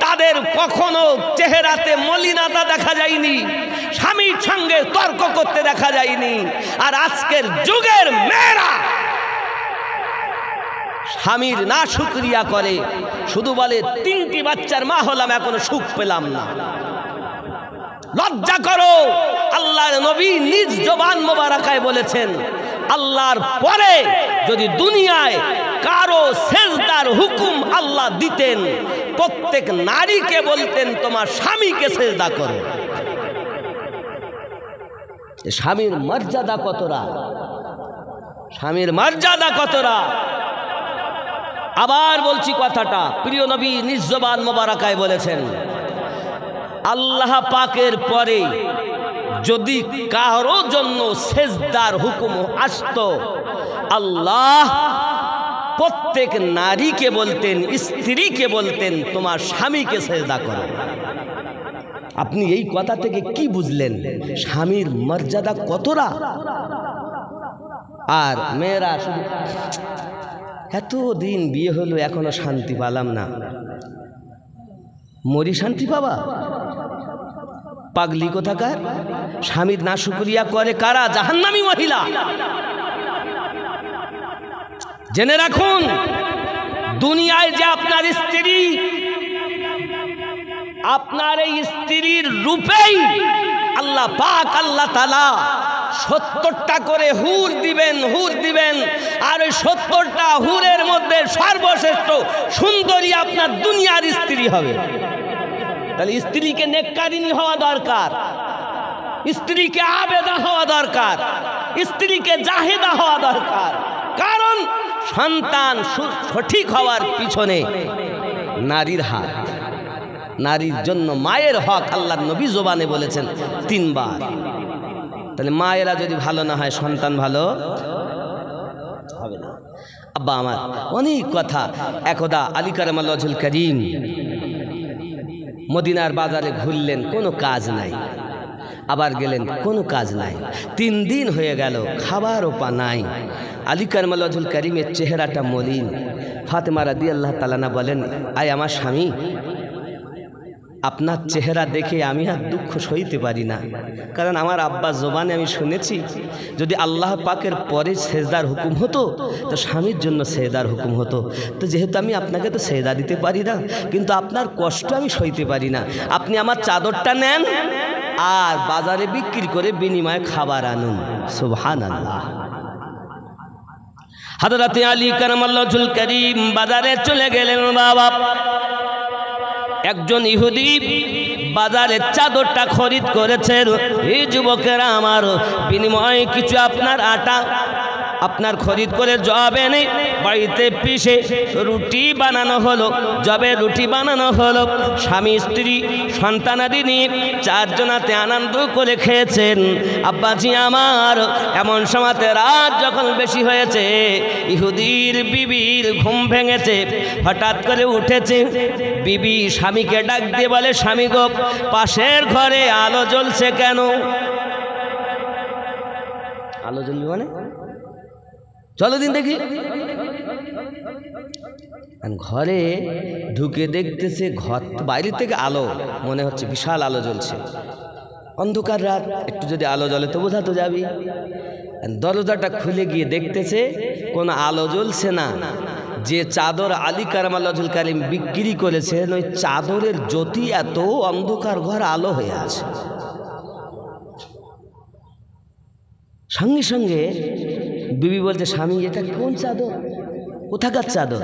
তাদের কখনো চেহারাতে মলিনতা দেখা যায়নি, স্বামীর সঙ্গে তর্ক করতে দেখা যায়নি। আর আজকের যুগের মেয়েরা স্বামীর না শুকরিয়া করে, শুধু বলে 3টি বাচ্চার মা হলাম, এখনো সুখ পেলাম না। লজ্জা করো। আল্লাহর নবী নিজ জবান মোবারকায় বলেছেন, আল্লাহর পরে যদি দুনিয়ায় কারো সেজদার হুকুম আল্লাহ দিতেন, প্রত্যেক নারীকে বলতেন তোমার স্বামীকে সেজদা করো। স্বামীর মর্যাদা কতটা, স্বামীর মর্যাদা কতটা। আবার বলছি কথাটা, প্রিয় নবী নিজ জবান মোবারকায় বলেছেন, আল্লাহ পাকের পরে যদি কারো জন্য সেজদার হুকুম আসতো, আল্লাহ প্রত্যেক নারীকে বলতেন, স্ত্রীকে বলতেন তোমার স্বামীকে সেজদা করো। আপনি এই কথা থেকে কি বুঝলেন স্বামীর মর্যাদা কতটা? আর মেয়েরা এতদিন বিয়ে হলো, এখনো শান্তি পেলাম না। মরি শান্তি পাবা? পাগলি কোথাকার। স্বামীর না শুকরিয়া করে কারা? জাহান্নামী মহিলা। জেনে রাখুন, দুনিয়ায় যে আপনার স্ত্রী, আপনার এই স্ত্রীর রূপেই আল্লাহ পাক আল্লাহ তাআলা 70টা করে হুর দিবেন আর ওই 70টা হুরের মধ্যে সর্বশ্রেষ্ঠ সুন্দরী আপনার দুনিয়ার স্ত্রী হবে। তাহলে স্ত্রীকে নেককারিনী হওয়া দরকার, স্ত্রীকে আবেদা হওয়া দরকার, স্ত্রীকে জাহেদা হওয়া দরকার। কারণ সন্তান সঠিক হওয়ার পিছনে নারীর হাত, নারীর জন্য মায়ের হক আল্লাহর নবী জবানে বলেছেন 3 বার। তাহলে মায়েরা যদি ভালো না হয় সন্তান ভালো হবে না। আব্বা আমার অনেক কথা। একদা আলী কারামাল্লাহু ওয়াজহুল কারীম মদিনার বাজারে ঘুরলেন, কোনো কাজ নাই। আবার গেলেন, কোনো কাজ নাই। 3 দিন হয়ে গেল, খাবারও পা নাই। আলী কারামাল্লাহু ওয়াজহুল কারীমের চেহারাটা মলিন। ফাতেমা রাদিয়াল্লাহু তাআলা আনহা বলেন, আয় আমার স্বামী, আপনার চেহারা দেখে আমি আর দুঃখ সইতে পারি না। কারণ আমার আব্বা জবানে আমি শুনেছি, যদি আল্লাহ পাকের পরে সেজদার হুকুম হতো তো স্বামীর জন্য সেজদার হুকুম হতো। তো যেহেতু আমি আপনাকে তো সেজদা দিতে পারি না, কিন্তু আপনার কষ্ট আমি সইতে পারি না। আপনি আমার চাদরটা নেন আর বাজারে বিক্রি করে বিনিময়ে খাবার আনুন। সুবহানাল্লাহ। হযরত আলী কারামাল্লাহু ওয়াজহুল কারীম বাজারে চলে গেলেন। বাবা, একজন ইহুদি বাজারে চাদরটা খরিদ করেছেন। এই যুবকেরা আমার, বিনিময়ে কিছু আপনার আটা আপনার খরিদ করে জব এনে বাড়িতে পিষে রুটি বানানো হলো। জবে রুটি বানানো হলো, স্বামী স্ত্রী সন্তানাদি নিয়ে 4 জনাতে আনন্দ করে খেয়েছেন। আব্বাজি আমার, এমন সময়তে রাত যখন বেশি হয়েছে, ইহুদির বিবির ঘুম ভেঙেছে। হঠাৎ করে উঠেছে, বিবি স্বামীকে ডাক দিয়ে বলে, স্বামী গো, পাশের ঘরে আলো জ্বলছে কেন? আলো জ্বলবে মানে চলো দিন দেখি। ঘরে ঢুকে দেখতেছে ঘর বাইরে থেকে আলো, মনে হচ্ছে বিশাল আলো জ্বলছে। অন্ধকার রাত, একটু যদি আলো জ্বলে তো বোঝা তো যাবি। দরজাটা খুলে গিয়ে দেখতেছে কোনো আলো জ্বলছে না। যে চাদর আলী কারামাল্লাহু ওয়াজহুল কারীম বিক্রি করেছেন, ওই চাদরের জ্যোতি এত অন্ধকার ঘর আলো হয়ে আছে। সঙ্গে সঙ্গে বিবি বলছে, স্বামী এটা কোন চাদর, কোথাকার চাদর?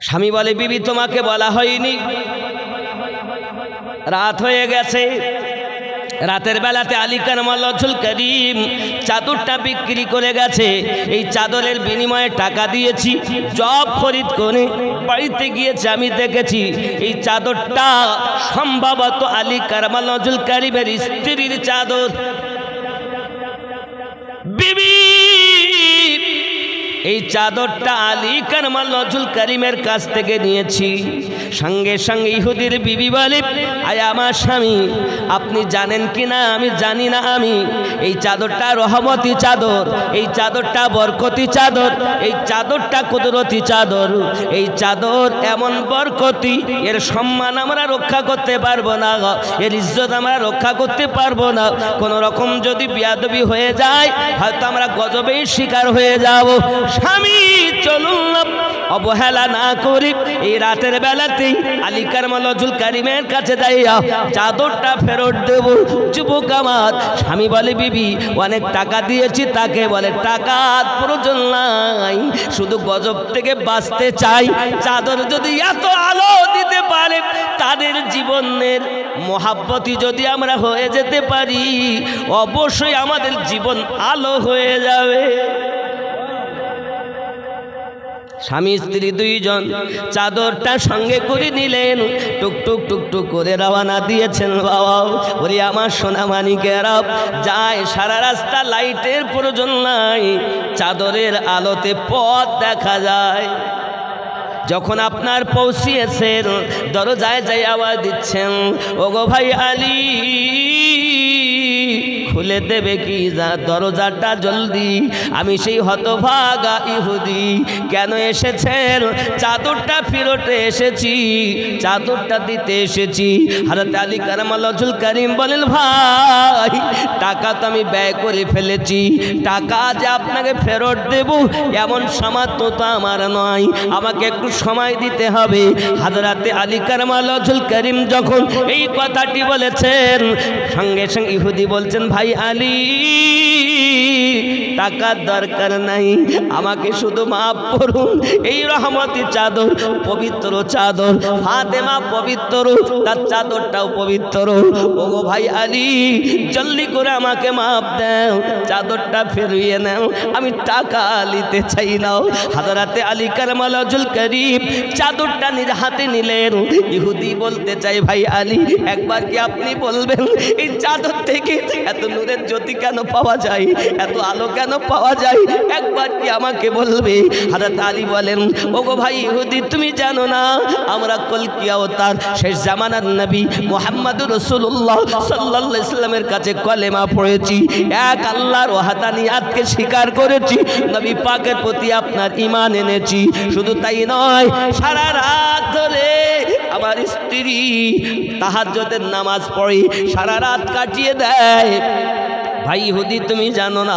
স্বামী বলে, বিবি তোমাকে বলা হয়নি, রাত হয়ে গেছে। রাতের বেলাতে আলী কারামাল্লাহু ওয়াজহুল কারীম চাদরটা বিক্রি করে গেছে। এই চাদরের বিনিময়ে টাকা দিয়েছি, জব খরিদ করে বাড়িতে গিয়েছে, আমি দেখেছি এই চাদরটা সম্ভবত আলী কারামাল্লাহু ওয়াজহুল কারীমের স্ত্রীর চাদর। বিবি এই চাদরটা আলী কারামাল্লাহু ওয়াজহুল কারীমের কাছ থেকে নিয়েছি। সঙ্গে সঙ্গে ইহুদির বিবি বলে, আয় আমার স্বামী, আপনি জানেন কি না আমি জানি না, আমি এই চাদরটা রহমতি চাদর, এই চাদরটা বরকতি চাদর, এই চাদরটা কুদরতি চাদর। এই চাদর এমন বরকতি, এর সম্মান আমরা রক্ষা করতে পারবো না, এর ইজ্জত আমরা রক্ষা করতে পারবো না। কোন রকম যদি বেয়াদবি হয়ে যায়, হয়তো আমরা গজবের শিকার হয়ে যাব। স্বামী চলুন অবহেলা না করি, এই রাতের বেলাতেই আলী কারামাল্লাহু ওয়াজহুল কারীমের কাছে যাইয়া চাদরটা ফেরত দেব। যুবক আমার, স্বামী বলে, বিবি অনেক টাকা দিয়েছি তাকে, বলে টাকার প্রয়োজন নাই, শুধু গজব থেকে বাঁচতে চাই। চাদর যদি এত আলো দিতে পারে, তাদের জীবনের মহাব্বতী যদি আমরা হয়ে যেতে পারি, অবশ্যই আমাদের জীবন আলো হয়ে যাবে। স্বামী স্ত্রী 2 জন চাদরটা সঙ্গে করে নিলেন, টুকটুক টুকটুক করে রওনা দিয়েছেন। বাবা, ওরে আমার সোনা মানিকেরা, যায় সারা রাস্তা, লাইটের প্রয়োজন নাই, চাদরের আলোতে পথ দেখা যায়। যখন আপনার পৌঁছিয়েছেন, দরজায় যাই আওয়াজ দিচ্ছেন, ওগো ভাই আলী, খুলে দেবে কি দরজাটা জলদি। আমি সেই হতভাগা ইহুদি, কেন এসেছেন? চাদরটা ফেরতে এসেছি, চাদরটা দিতে এসেছি। হযরত আলী কারামাল্লাহু ওয়াজহুল কারীম বলেন, ভাই টাকা তো আমি ব্যয় করে ফেলেছি, টাকা যে আপনাকে ফেরত দেব এমন সামর্থ্য তো আমার নয়, আমাকে একটু সময় দিতে হবে। হযরতে আলী কারামাল্লাহুল কারীম যখন এই কথাটি বলেছেন, সঙ্গে সঙ্গে ইহুদি বলছেন, ভাই আলী টাকার দরকার নাই, আমাকে শুধু মাফ করুন। এই রহমতি চাদর, পবিত্র চাদর, ফাতেমা পবিত্র, তার চাদরটাও পবিত্র। ওগো ভাই আলী জলদি করে আমাকে মাফ দাও, চাদরটা ফিরিয়ে নাও, আমি টাকা নিতে চাই নাও। হযরতে আলী কারামাল্লাহুল কারীম চাদরটা নিজ হাতে নিলেন। ইহুদি বলতে চাই, ভাই আলী একবার কি আপনি বলবেন এই চাদর থেকে এত নূরের জ্যোতি কেন পাওয়া যায়, এত আলো কেন পাওয়া যায়, একবার কি আমাকে বলবে? হযরত আলী বলেন, ওগো ভাই ইহুদি তুমি জানো না আমরা কলকি অবতার শেষ জামানার নবী মুহাম্মদুর রাসূলুল্লাহ সাল্লাল্লাহু আলাইহি ওয়াসাল্লামের কাছে কলেমা পড়েছি, এক আল্লাহর ওয়াহদানিয়াতকে স্বীকার করেছি, নবী পাকের প্রতি আপনার ঈমান এনেছি। শুধু তাই নয়, সারা রাত ধরে আমার স্ত্রী তাহাজ্জুদের নামাজ পড়ে সারা রাত কাটিয়ে দেয়। ভাই ইহুদি তুমি জানো না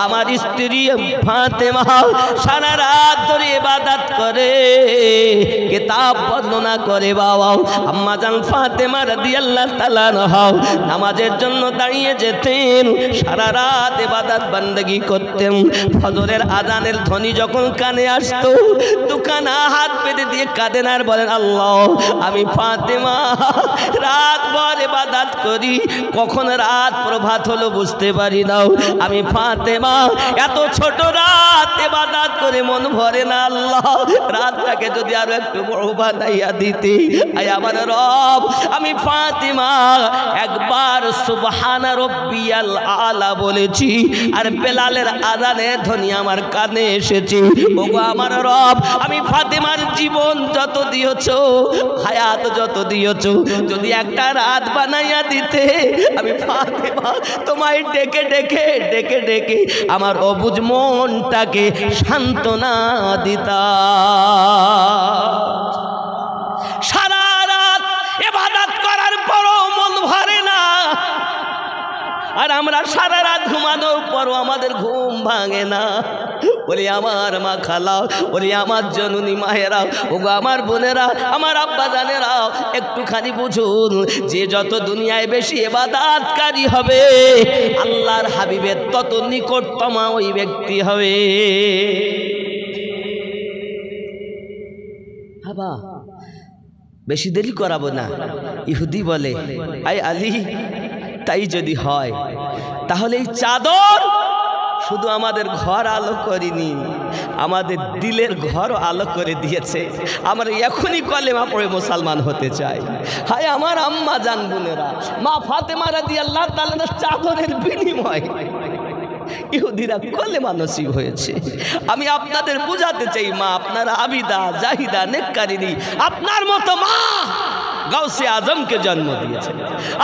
আমার স্ত্রী ফাতেমা সারা রাত ধরে ইবাদত করে, কিতাব বর্ণনা করে। বাবা আম্মা জান ফাতেমা রাদিয়াল্লাহু তাআলা আনহা নামাজের জন্য দাঁড়িয়ে যেতেন, সারা রাত ইবাদত বান্দেগি করতেন। ফজরের আযানের ধ্বনি যখন কানে আসতো, দুখানা হাত পেতে দিয়ে কাঁদেন আর বলেন, আল্লাহ আমি ফাতেমা রাত ভর ইবাদত করি, কখন রাত প্রভাত হলো বুঝতে পারি না, আমি ফাতেমা এত ছোট রাত ইবাদত করে মন ভরে না, আল্লাহ রাতটাকে যদি আরো একটু বড় বানাইয়া দিতে। আয় আমার রব, আমি ফাতেমা একবার সুবহানা রাব্বিয়াল আলা বলেছি, আর বেলালের আযানের ধ্বনি আমার কানে এসেছে। ওগো আমার রব, আমি ফাতেমার জীবন যত দিয়েছো, হায়াত যত দিয়েছো, যদি একটা রাত বানাইয়া দিতে, আমি ফাতেমা তোমায় ডেকে ডেকে ডেকে ডেকে আমার অবুঝ মনটাকে সান্ত্বনা দিতা। সারা রাত ইবাদত করার পরও মন ভরে না, আর আমরা সারা রাত ঘুমানোর পরও আমাদের ঘুম ভাঙে না। বলি আমার মা খালাও, বলি আমার জননী মায়েরা, ওগো আমার বোনেরা, আমার আব্বা জানেরা, একটুখানি বুঝুন যে যত দুনিয়ায় বেশি ইবাদতকারী হবে, আল্লাহর হাবিবের তত নিকটতম ওই ব্যক্তি হবে। বাবা বেশি দেরি করাবো না। ইহুদি বলে, আই আলী তাই যদি হয় তাহলে এই চাদর শুধু আমাদের ঘর আলো করেনি, আমাদের দিলের ঘর আলো করে দিয়েছে। আমরা এখনই কলেমা পড়ে মুসলমান হতে চাই। হায় আমার আম্মা জান বোনেরা, মা ফাতেমা রাদিয়াল্লাহু তাআলা চাদরের বিনিময় ইহুদিরা কলেমা নসিব হয়েছে। আমি আপনাদের বুঝাতে চাই, মা আপনারা আবিদা জাহিদা নেককারিনী, আপনার মতো মা গাউসে আজমকে জন্ম দিয়েছেন,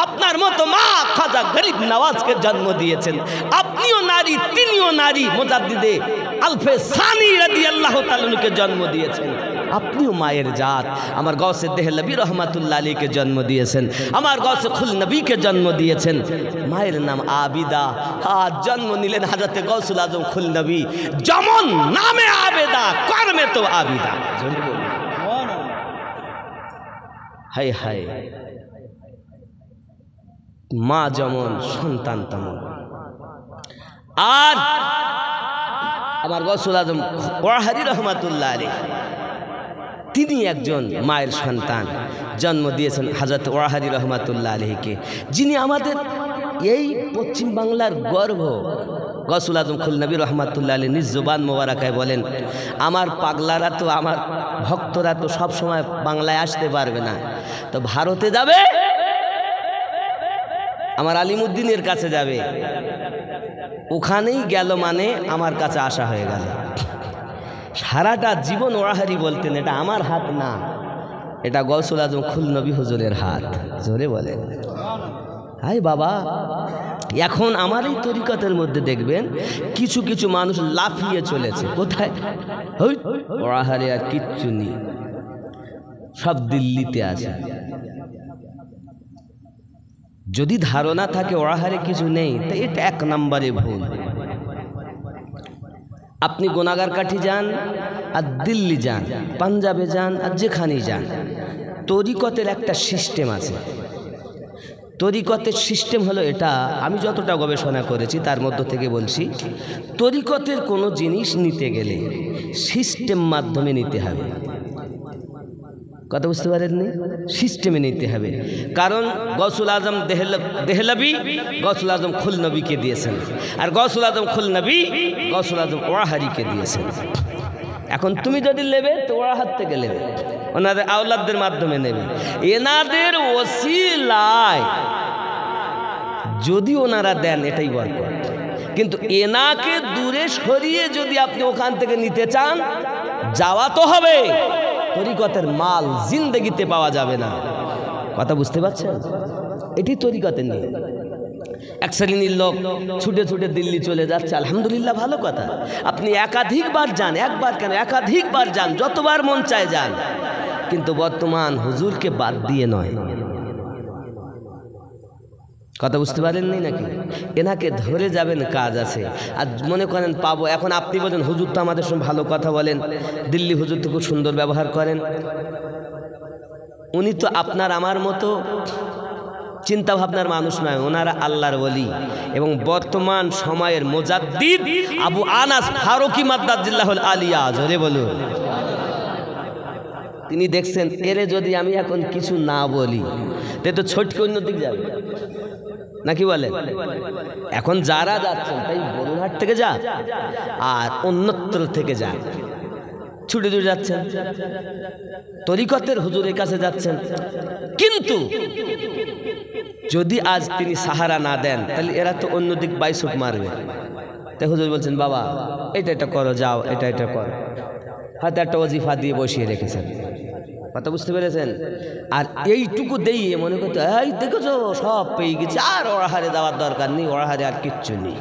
আপনার মতো মা খাজা গরিব নওয়াজকে জন্ম দিয়েছেন। আপনিও নারী, তিনিও নারী, মুজাদ্দিদে আলফে সানি রাদিয়াল্লাহু তাআলাকে জন্ম দিয়েছেন। আপনিও মায়ের জাত। আমার গাউসে দেহলভী রহমাতুল্লাহ আলাইহিকে জন্ম দিয়েছেন, আমার গাউসে খুল নবীকে জন্ম দিয়েছেন। মায়ের নাম আবিদা, আজ জন্ম নিলেন হযরতে গাউসুল আজম খুল নবী। যেমন নামে আবেদা, কর্মে তো আবিদা। হায় হায়, মা যেমন সন্তান তেমন। আর আমার গাউসুল আজম ওয়াহাদি রহমাতুল্লাহ আলাইহি, তিনি একজন মায়ের সন্তান, জন্ম দিয়েছেন হযরত ওয়াহাদি রহমাতুল্লাহ আলাইহিকে, যিনি আমাদের এই পশ্চিম বাংলার গর্ব। গাউসুল আজম খুল নবী রহমাতুল্লাহ আলাইহি নিজ জবান মোবারকায় বলেন, আমার পাগলারা তো, আমার ভক্তরা তো সব সময় বাংলায় আসতে পারবে না, তো ভারতে যাবে, আমার আলিমুদ্দিনের কাছে যাবে, ওখানেই গেল মানে আমার কাছে আসা হয়ে গেল। সারাটা জীবন ওয়াহারি বলতেন, এটা আমার হাত না, এটা গাউসুল আজম খুল নবী হুজুরের হাত। জোরে বলেন হাই বাবা। এখন আমার এই তরিকতের মধ্যে দেখবেন কিছু কিছু মানুষ লাফিয়ে চলেছে, কোথায়? ওয়াহারি আর কিচ্ছু নেই, সব দিল্লিতে আছে। যদি ধারণা থাকে ওয়াহারে কিছু নেই, তো এটা এক নম্বরে ভুল। আপনি গোনাগার কাঠি যান আর দিল্লি যান, পাঞ্জাবে যান আর যেখানেই যান, তরিকতের একটা সিস্টেম আছে। তরিকতের সিস্টেম হলো এটা, আমি যতটা গবেষণা করেছি তার মধ্য থেকে বলছি, তরিকতের কোনো জিনিস নিতে গেলে সিস্টেম মাধ্যমে নিতে হবে। কথা বুঝতে পারেননি? সিস্টেমে নিতে হবে। কারণ গৌসুল আজম দেহলভী গৌসুল আজম খুলনবীকে দিয়েছেন, আর গৌসুল আজম খুলনবী গৌসুল আজম ওয়াহারিকে দিয়েছেন। এখন তুমি যদি নেবে তো ওয়াহার থেকে নেবে, ওনাদের আওলাদদের মাধ্যমে নেবে, এনাদের ওসিলায় যদি ওনারা দেন এটাই বরকত। কিন্তু এনাকে দূরে সরিয়ে যদি আপনি ওখান থেকে নিতে চান, যাওয়া তো হবে, তরিকতের মাল জিন্দেগিতে পাওয়া যাবে না। কথা বুঝতে পারছেন? এটি তরিকতের নিয়ে। এক শ্রেণীর লোক ছুটে ছুটে দিল্লি চলে যাচ্ছে, আলহামদুলিল্লাহ, ভালো কথা। আপনি একাধিকবার যান, একবার কেন একাধিকবার যান, যতবার মন চায় যান, কিন্তু বর্তমান হুজুরকে বাদ দিয়ে নয়। কথা বুঝতে পারেননি নাকি? এনাকে ধরে যাবেন, কাজ আছে। আর মনে করেন পাবো, এখন আপনি বলেন হুজুর তো আমাদের সঙ্গে ভালো কথা বলেন, দিল্লি হুজুর তো খুব সুন্দর ব্যবহার করেন। উনি তো আপনার আমার মতো চিন্তা ভাবনার মানুষ নয়, ওনারা আল্লাহর ওলি এবং বর্তমান সময়ের মুজাদ্দিদ আবু আনাস ফারুকি মাদ্দাজিল্লাহুল আলিয়া। জোরে বলুন। তিনি দেখছেন এরে যদি আমি এখন কিছু না বলি তে তো ছোটকে অন্যদিকে যাবে নাকি বলেন? এখন যারা যাচ্ছেন তাই বরুণহাট থেকে যা আর অন্যত্র থেকে যা, ছুটে ছুটে যাচ্ছেন, তরিকতের হুজুরের কাছে যাচ্ছেন। কিন্তু যদি আজ তিনি সাহারা না দেন, তাহলে এরা তো অন্যদিক বাইশুট মারবে। তাই হুজুর বলছেন, বাবা এটা এটা করো, যাও, এটা এটা করো, হয়তো একটা ওজিফা দিয়ে বসিয়ে রেখেছেন। কথা বুঝতে পেরেছেন? আর এইটুকু দিয়ে মনে করতে, এই দেখেছো সব পেয়ে গেছে, আর ওড়াহারে দেওয়ার দরকার নেই, ওড়াহারে আর কিচ্ছু নেই।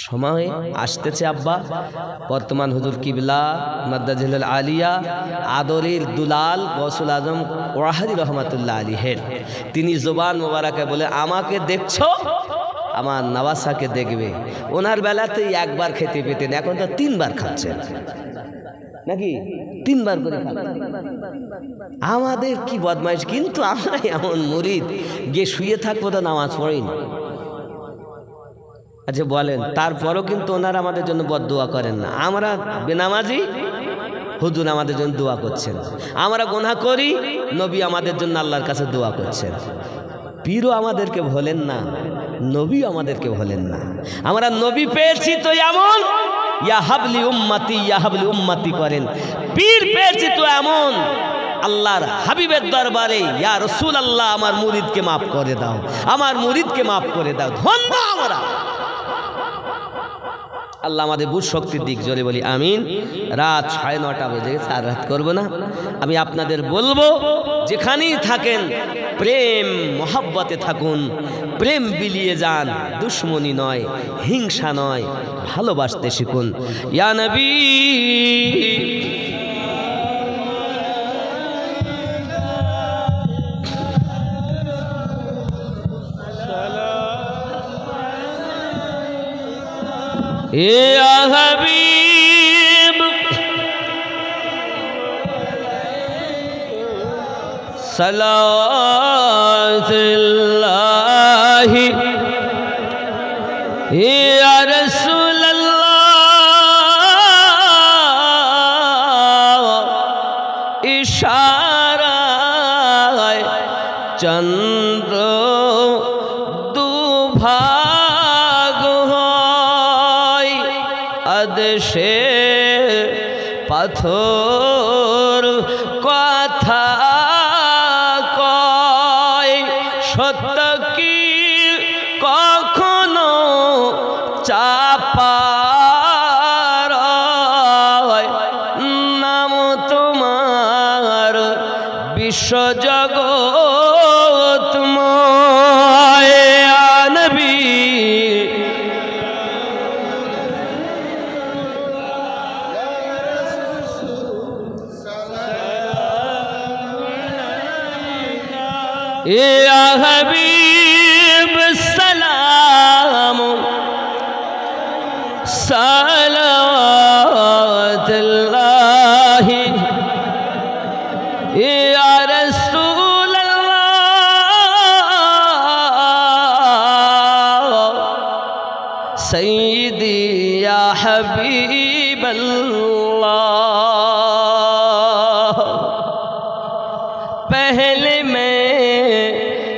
সময় আসতেছে আব্বা, বর্তমান হুজুর কিবলা মাদ্দাজিল্লাহুল আলিয়া আদরের দুলাল গৌসুল আজম ওয়াহারি রহমাতুল্লাহ আলাইহির, তিনি জবান মোবারকে বলে, আমাকে দেখছো, আমার নওয়াসাকে দেখবে। ওনার বেলাতেই একবার খেতে পেতেন, এখন তো 3 বার খাচ্ছেন নাকি? 3 বার করে খাচ্ছেন। আমাদের কি বদমাইশ! কিন্তু আমরা এমন মুরিদ, গিয়ে শুয়ে থাকবো তো নামাজ পড়ি না। আচ্ছা বলেন, তারপরও কিন্তু ওনারা আমাদের জন্য বদদোয়া করেন না। আমরা বেনামাজি, হুজুর আমাদের জন্য দোয়া করছেন। আমরা গুনাহ করি, নবী আমাদের জন্য আল্লাহর কাছে দোয়া করছেন। পীরও আমাদেরকে ভোলেন না, নবী আমাদেরকে ভোলেন না। আমরা নবী পেয়েছি তো এমন ইয়া হাবলি উম্মতি, ইয়া হাবলি উম্মতি করেন। পীর পেয়েছি তো এমন আল্লাহর হাবিবের দরবারে, ইয়া রাসূলুল্লাহ আমার মুরিদকে মাফ করে দাও, আমার মুরিদকে মাফ করে দাও। ধন্য আমরা। আল্লাহ আমাদের বুঝ শক্তির দিক, জোরে বলি আমিন। রাত 9:30 বেজে গেছে, আর রাত করবো না। আমি আপনাদের বলবো, যেখানেই থাকেন প্রেম মহব্বতে থাকুন, প্রেম বিলিয়ে যান, দুশ্মনী নয়, হিংসা নয়, ভালোবাসতে শিখুন। ইয়া নবী या हबीब सलावतुल्लाहि या रसूलल्लाह इशारा चंद्र दुभाग আদেশে পাথর কথা কয়, সত্য কি কখনো চাপা রয়, নাম তোমার বিশ্বজগৎময়। নবী या हबीब सलाम सलावतुल्लाह या रसूल अल्लाह सय्यदी या हबीब अल्लाह। पहले मैं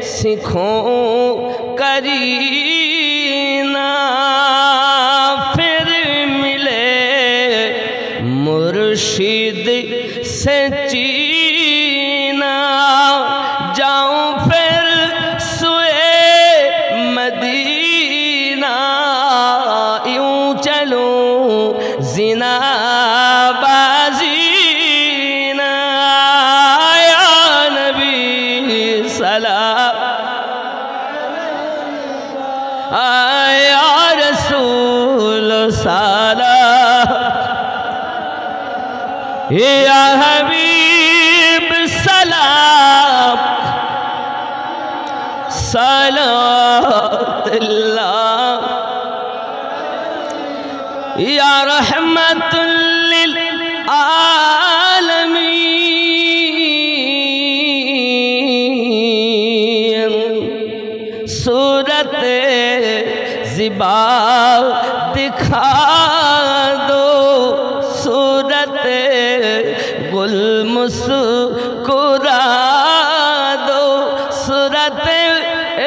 सीखूं करीना फिर मिले मुर्शिद से चीना जाऊं फिर सुए मदीना यूं चलूं जिना बाजीना या नबी सलाम या रसूल सलाम या हबीब सलाम सलावतुल्लाह या रहमतुल लिल आलमीन। सूरत ज़िबा दिखा दो सूरत गुल मुस्कुरा दो सूरत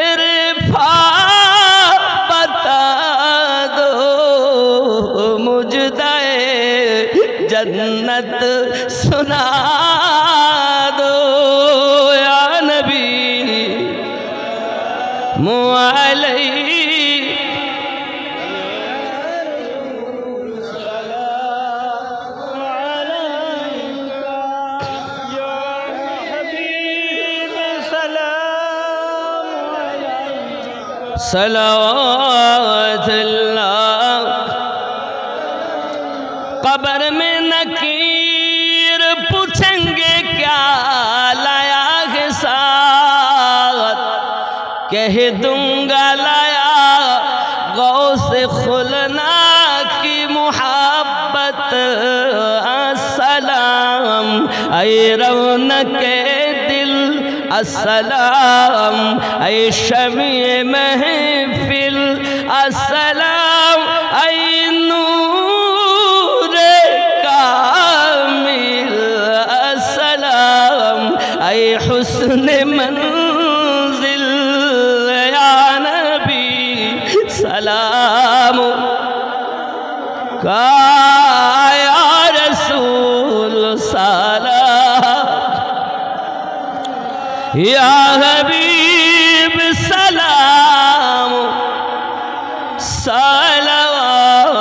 इरफा बता दो मुझदाए जन्नत सुना दो या नबी मुअल्लै सलावतुल्लाह। कब्र में नकीर पूछेंगे क्या लाया है साथ कह दूंगा लाया गौसे खुलना की मुहब्बत अस्सलाम ऐ रौनके दिल अस्सलाम ऐ शमीए महफिल अस्सलाम ऐ नूरे कामिल अस्सलाम ऐ हुस्न मंजिल या नबी सलाम का या रसूल सलाम या हबीब सलाम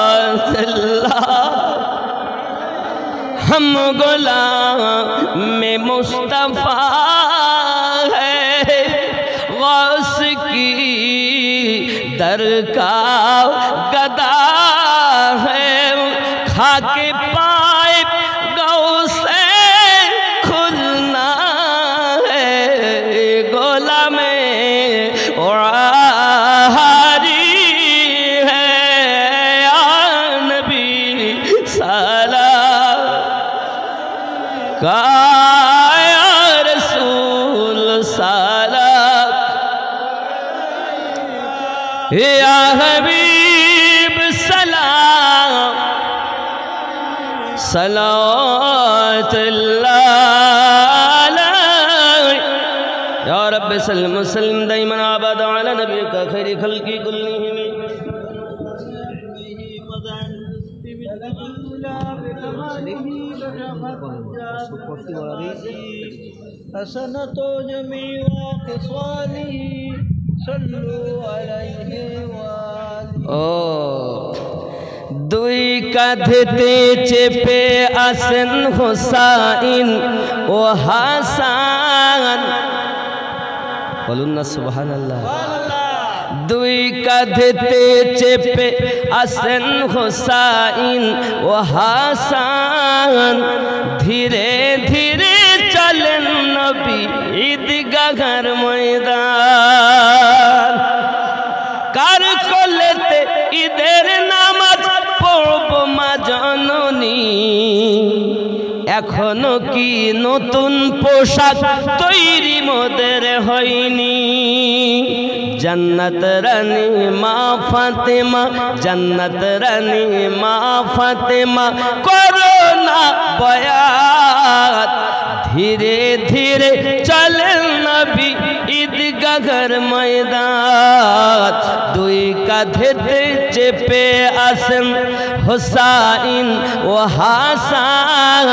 सलावतुल्लाह। हम गुलाम में मुस्तफ़ा है गौस की दर का गदा है खाके पाए गौ से खुलना है गोला में हारी है या नबी सलाम का या रसूल सलाम या हबीब सलाम सलावतुल्लाह या रब्बि सल्लि वसल्लिम दाइमन अबदा अला नबिय्यिका खैरि खल्क़ि कुल्लिहिम। हसनतो जमीवा ख़िसालिही सल्लु अलैहि व दुई कधते चेपे असन हुसैन ओ हसन बोलून ना सुबहानल्लाह। दुई कधते चेपे असन हुसैन ओ हसन धीरे धीरे चलन नबी ঈদগাহর ময়দান। কার কোলেতে ঈদের নামাজ পড়ব মা জননী, এখনো কি নতুন পোশাক তৈরি মোদের হয়নি। জান্নাত রানী মা ফাতেমা, জান্নাত রানী মা ফাতেমা করো না বয়াত। ধীরে ধীরে চলেন নবী ঈদগাহর ময়দান। দুই কাঁধেতে চেপে আসেন হোসাইন ও হাসান।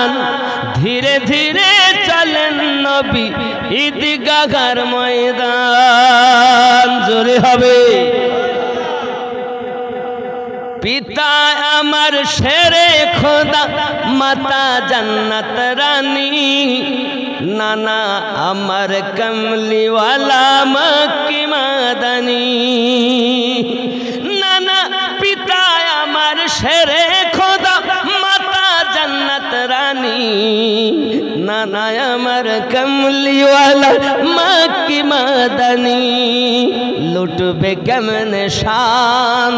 ধীরে ধীরে চলেন নবী ঈদগাহর ময়দান। জোরে হবে। পিতা আমার শেরে খোদা, মাতা জান্নাত রানী, নানা আমার কমলিওয়ালা মক্কি মাদানী। নানা পিতা আমার শেরে খোদা, মাতা জান্নাত রানী, নানা আমার কমলিওয়ালা মক্কি মাদানী। লুটবে কেমনে শান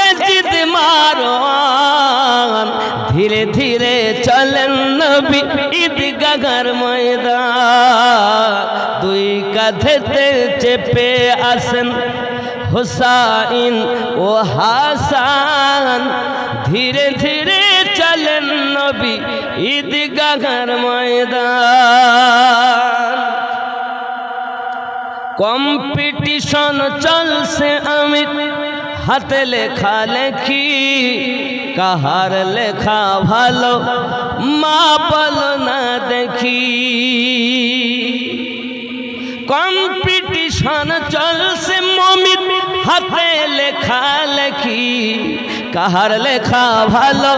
এ জিদ মারওয়ান। ধীরে ধীরে চলেন নবী ঈদগাহর ময়দান। দুই কাঁধেতে চেপে আসেন হোসাইন ও হাসান। ধীরে ধীরে চলেন নবী ঈদগাহর ময়দান। কম্পিটিশন চলছে আমি হাতে লেখা লেখি, কাহার লেখা ভালো মা বলো না দেখি। কম্পিটিশন চলছে মমিন হাতে লেখা লেখি, কাহার লেখা ভালো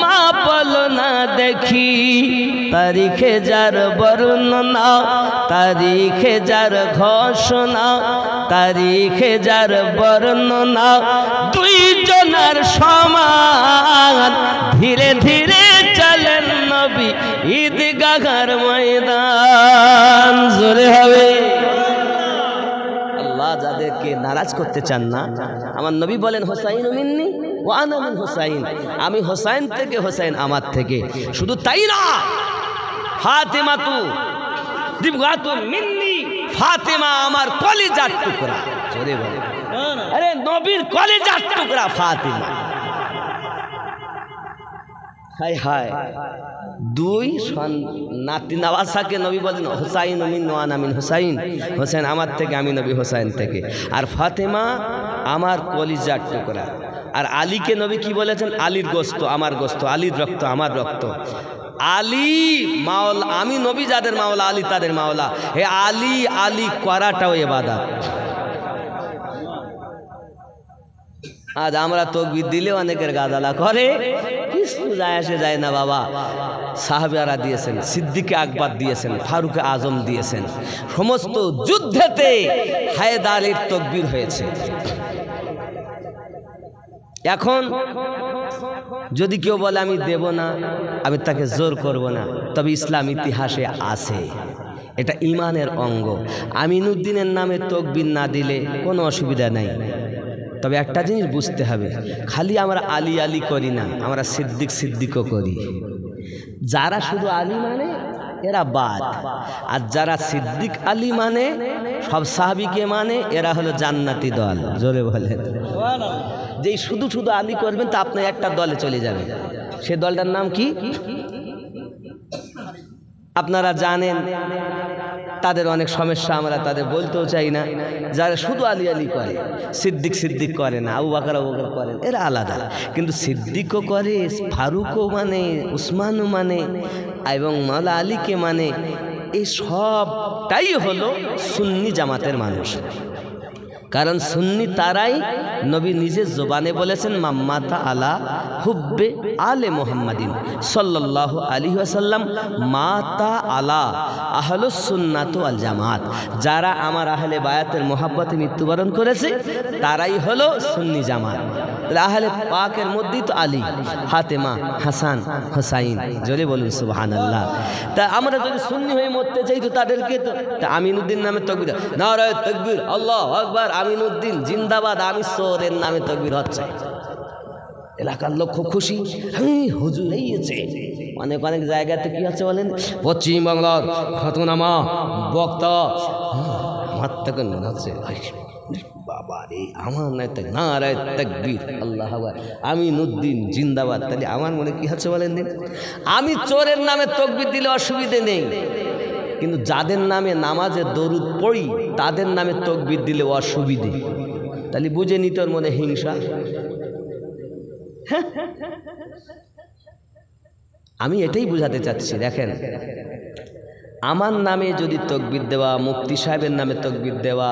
মা বলো না দেখি। তারিখে যার বর্ণনা, তারিখে যার ঘোষণা, তারিখে যার বর্ণনা দুইজনের সমান। ধীরে ধীরে চলেন নবী ঈদগাহর ময়দান। জোরে হবে। আল্লাহ যাদেরকে নারাজ করতে চান না, আমার নবী বলেন হোসাইন মিন্নি ও আনা মিন হোসাইন, আমি হোসাইন থেকে, হোসাইন আমার থেকে। শুধু তাই না, ফাতেমা তু দিবগাতু মিন্নি, ফাতেমা আমার কলিজার টুকরা। জোরে বলে। আরে নবীর কলিজার টুকরা ফাতেমা। হায় হায়, দুই নাতি নওয়াসাকে নবী বলেন হোসাইন মিন ওয়ানা মিন হোসাইন, হোসেন আমার থেকে, আমি নবী হোসাইন থেকে। আর ফাতেমা আমার কলিজার টুকরা। আর আলীকে নবী কি বলেছেন? আলীর গোস্ত আমার গোস্ত, আলীর রক্ত আমার রক্ত। আলী মাওলা, আমি নবী যাদের মাওলা, আলী তাদের মাওলা। হে আলী আলী করাটাও ইবাদত। আজ আমরা তাকবীর দিলে অনেকের গাদালা করে, কিছু যায় আসে যায় না বাবা। সাহাবারা দিয়েছেন, সিদ্দিকে আকবর দিয়েছেন, ফারুক আজম দিয়েছেন। সমস্ত যুদ্ধেতে হায়দারের তাকবীর হয়েছে। এখন যদি কেউ বলে আমি দেব না, আমি তাকে জোর করব না, তবে ইসলাম ইতিহাসে আছে, এটা ইমানের অঙ্গ। আমিনুদ্দিনের নামে তাকবীর না দিলে কোনো অসুবিধা নাই। তবে একটা জিনিস বুঝতে হবে, খালি আমরা আলী আলী করি না, আমরা সিদ্দিক সিদ্দিকও করি। যারা শুধু আলী মানে এরা বাদ, আর যারা সিদ্দিক আলী মানে, সব সাহাবীকে মানে, এরা হলো জান্নাতি দল। জোরে বলেন। যেই শুধু শুধু আলী করবেন তা আপনি একটা দলে চলে যাবেন। সে দলটার নাম কি আপনারা জানেন। তাদের অনেক সমস্যা, আমরা তাদের বলতেও চাই না। যারা শুধু আলী আলী করে, সিদ্দিক সিদ্দিক করে না, আবু বকর আবু বকর করেন, এরা আলাদা। কিন্তু সিদ্দিকও করে, ফারুকও মানে, উসমানও মানে, এবং মাওলা আলীকে মানে। এই সবটাই হলো সুন্নি জামাতের মানুষ। কারণ সুন্নি তারাই, নবী নিজে জবানে বলেছেন মাম্মাতা আলা হুব্বে আলে মুহাম্মাদিন সাল্লাল্লাহু আলাইহি ওয়াসাল্লাম মাতা আলা আহলুস সুন্নাত ওয়াল জামাত। যারা আমার আহলে বায়াতের মোহাব্বতে মৃত্যুবরণ করেছে তারাই হলো সুন্নি জামাত। তাহলে আহলে পাকের মধ্যেই তো আলী, ফাতেমা, হাসান, হোসাইন, জোরে বলুন সুবহানাল্লাহ। তা আমরা যদি সুন্নি হয়ে মরতে চাই তো তাদেরকে তো আমিনুদ্দিন নামে তাকবীর, নারায়ে তাকবীর, আল্লাহু আকবার, আমিনুদ্দিন জিন্দাবাদ, আমি চোরের নামে তাকবীর হচ্ছে। এলাকার লোক খুব খুশি, হুজুর এইছে। অনেক অনেক জায়গাতে কি হচ্ছে বলেন, পশ্চিমবাংলার খ্যাতনামা বক্তা মাত্তাকেন হচ্ছে, বাবা রে আমার নারায়ে তাকবীর, আল্লাহু আকবার, আমিনুদ্দিন জিন্দাবাদ। তাহলে আমার মনে কি হচ্ছে বলেন দিন, আমি চোরের নামে তাকবীর দিলে অসুবিধে নেই, কিন্তু যাদের নামে নামাজে দরুদ পড়ি তাদের নামে তাকবীর দিলে অসুবিধে। তাহলে বুঝে নি তোর মনে হিংসা। আমি এটাই বুঝাতে চাচ্ছি, দেখেন আমার নামে যদি তাকবীর দেওয়া, মুফতি সাহেবের নামে তাকবীর দেওয়া,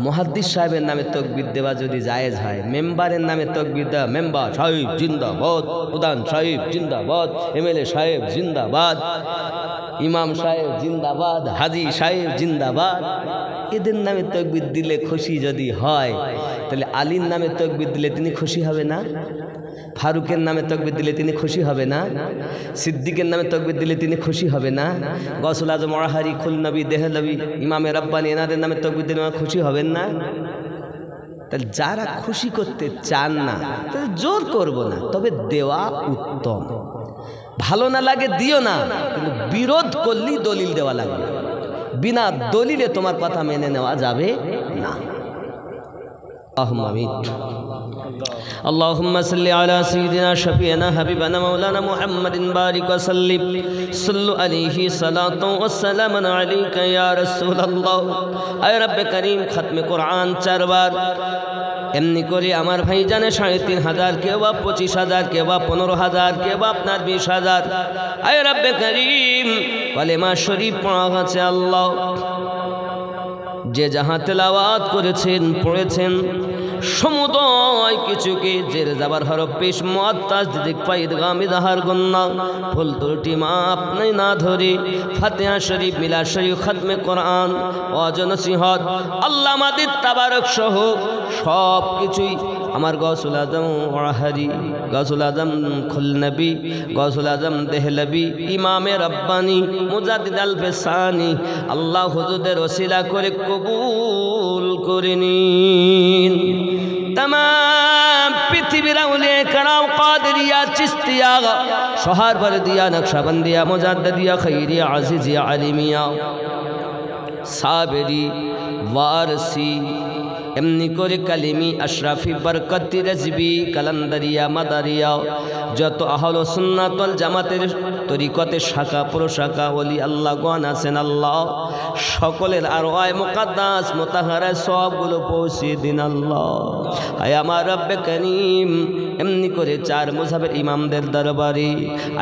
মুহাদ্দিস সাহেবের নামে তাকবীর দেওয়া যদি জায়েজ হয়, মেম্বারের নামে তাকবীর দেওয়া, মেম্বার সাহেব জিন্দাবাদ, প্রধান সাহেব জিন্দাবাদ, এমএলএ সাহেব জিন্দাবাদ, ইমাম সাহেব জিন্দাবাদ, হাজি সাহেব জিন্দাবাদ, এদের নামে তাকবীর দিলে খুশি যদি হয়, তাহলে আলীর নামে তাকবীর দিলে তিনি খুশি হবে না? ফারুকের নামে তাকবীর দিলে তিনি খুশি হবে না? সিদ্দিকের নামে তাকবীর দিলে তিনি খুশি হবে না? গৌসুল আজম, ওয়াহারি, খুলনবী, দেহলবী, ইমামে রাব্বানি, এনাদের নামে তাকবীর দিলে খুশি হবেন না? তাহলে যারা খুশি করতে চান না তাহলে জোর করব না, তবে দেওয়া উত্তম। ভালো না লাগে দিও না, কিন্তু বিরোধ করলেই দলিল দেওয়া লাগবে। বিনা দলিলে তোমার কথা মেনে নেওয়া যাবে না। اللهم صل على سيدنا شفيعنا حبيبنا مولانا محمد بارك وسلم صلوا عليه صلاة والسلام عليك يا رسول الله। اے رب کریم ختم قرآن 4 বার এমনি করে আমার ভাই জানে ৩৫০০, কেউ বা ২৫০০০, কেউ বা ১৫০০০, কেউ বা আপনার ২০০০০। আয় রব্বে করিম কালেমা শরীফ পড়া আছে আল্লাহ, যে যাহা তেলাওয়াত করেছেন পড়েছেন সমুদয় কিছুকে জের জাবার হরফ পেশ মুআত্তাজ দিক ফাইদ গামি দাহার গুন্না ফুল ত্রুটি মাপ নাই না ধরে ফাতিহা শরীফ, মিলাদ শরীফ, খাতমে কোরআন, ওয়াজ নসিহত, আল্লাহ মাদিদ তাবারক সহ সব কিছুই আমার গৌসুল আজম ওয়াহারি, গৌসুল আজম খুলনবী, গৌসুল আজম দেহলবী, ইমামে রব্বানি, মুজাদ্দিদ আল ফেসানি, আল্লাহ হুজুরদের ওসিলা করে কবুল করে নিন। तमाम पृथ्वी औलिया कराम कादरिया चिश्तिया सोहरवर्दिया नक्शबंदिया मुजद्दिदिया खैरिया अज़ीज़िया आलिमिया साबरी वारसी एमनी करे कलिमी अशराफी बरकती रजबी कलंदरिया मदारिया যত আহলে সুন্নাত ওয়াল জামাতের তরিকতের শাখা প্রশাখা ওলি আল্লাহ গণ আছেন, আল্লাহ সকলের আরওয়ায়ে মুকাদ্দাস মুতাহারা সবগুলো পৌঁছে দিন আল্লাহ। আয় আমার রব্বে করিম এমনি করে 4 মুযহাবের ইমামদের দরবারে,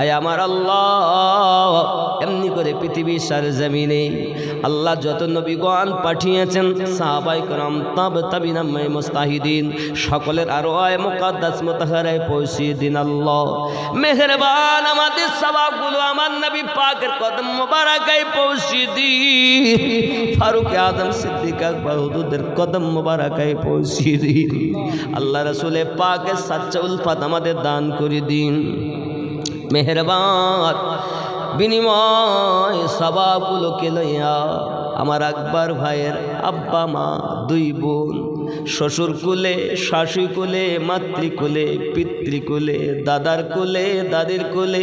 আয় আমার আল্লাহ এমনি করে পৃথিবীর সরজমিনে আল্লাহ যত নবীগণ পাঠিয়েছেন, সাহাবায়ে کرام তাবিঈন মুস্তাহিদিন সকলের আরওয়ায়ে মুকাদ্দাস মুতাহারায় পৌঁছে দিন আল্লাহ। মেহেরবান আমাদের সওয়াবগুলো আমার নবী পাকের কদম মোবারকায় পৌঁছে দিন, ফারুক আজম সিদ্দিক আকবর হুজুরদের কদম মোবারকায় পৌঁছে দিন। আল্লাহ রাসূলে পাকের সাচ্চা উলফত আমাদের দান করে দিন। মেহেরবান বিনিময় সওয়াবগুলোকে লইয়া আমার আকবর ভাইয়ের আব্বা মা 2 বোন, শ্বশুর কুলে, শাশু কুলে, মাতৃকুলে, পিতৃকুলে, দাদার কুলে, দাদির কুলে,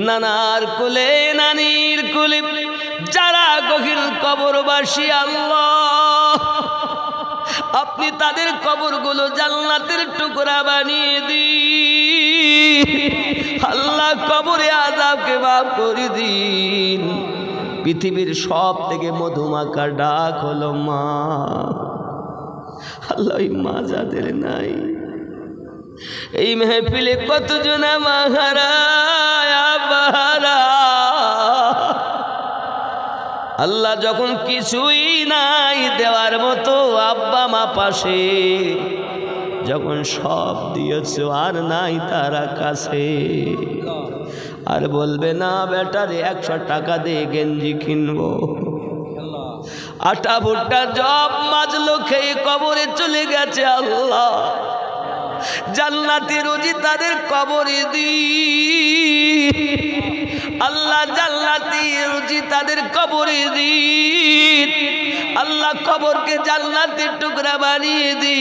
নানার কুলে, নানির কুলে যারা গভীর কবরবাসী, আল্লাহ আপনি তাদের কবরগুলো জান্নাতের টুকরা বানিয়ে দিন। আল্লাহ কবরে আযাবকে মাফ করে দিন। পৃথিবীর সব থেকে মধুমাখা ডাক হলো মা। আল্লাহ মা যাদের নাই, এই মেহফিলে কতজন মা হারা, আল্লাহ যখন কিছুই নাই দেওয়ার মতো, আব্বা মা পাশে, যখন সব দিয়েছো আর নাই তারা কাছে, আর বলবে না বেটারে 100 টাকা দিয়ে গেঞ্জি কিনবো, আটা ভুট্টা জব মাজলো খেয়ে কবরে চলে গেছে। আল্লাহ জান্নাতি রুজি তাদের কবরে দি, আল্লাহ জান্নাতি রুজি তাদের কবরে দি, আল্লাহ কবরকে জান্নাতের টুকরা বানিয়ে দি,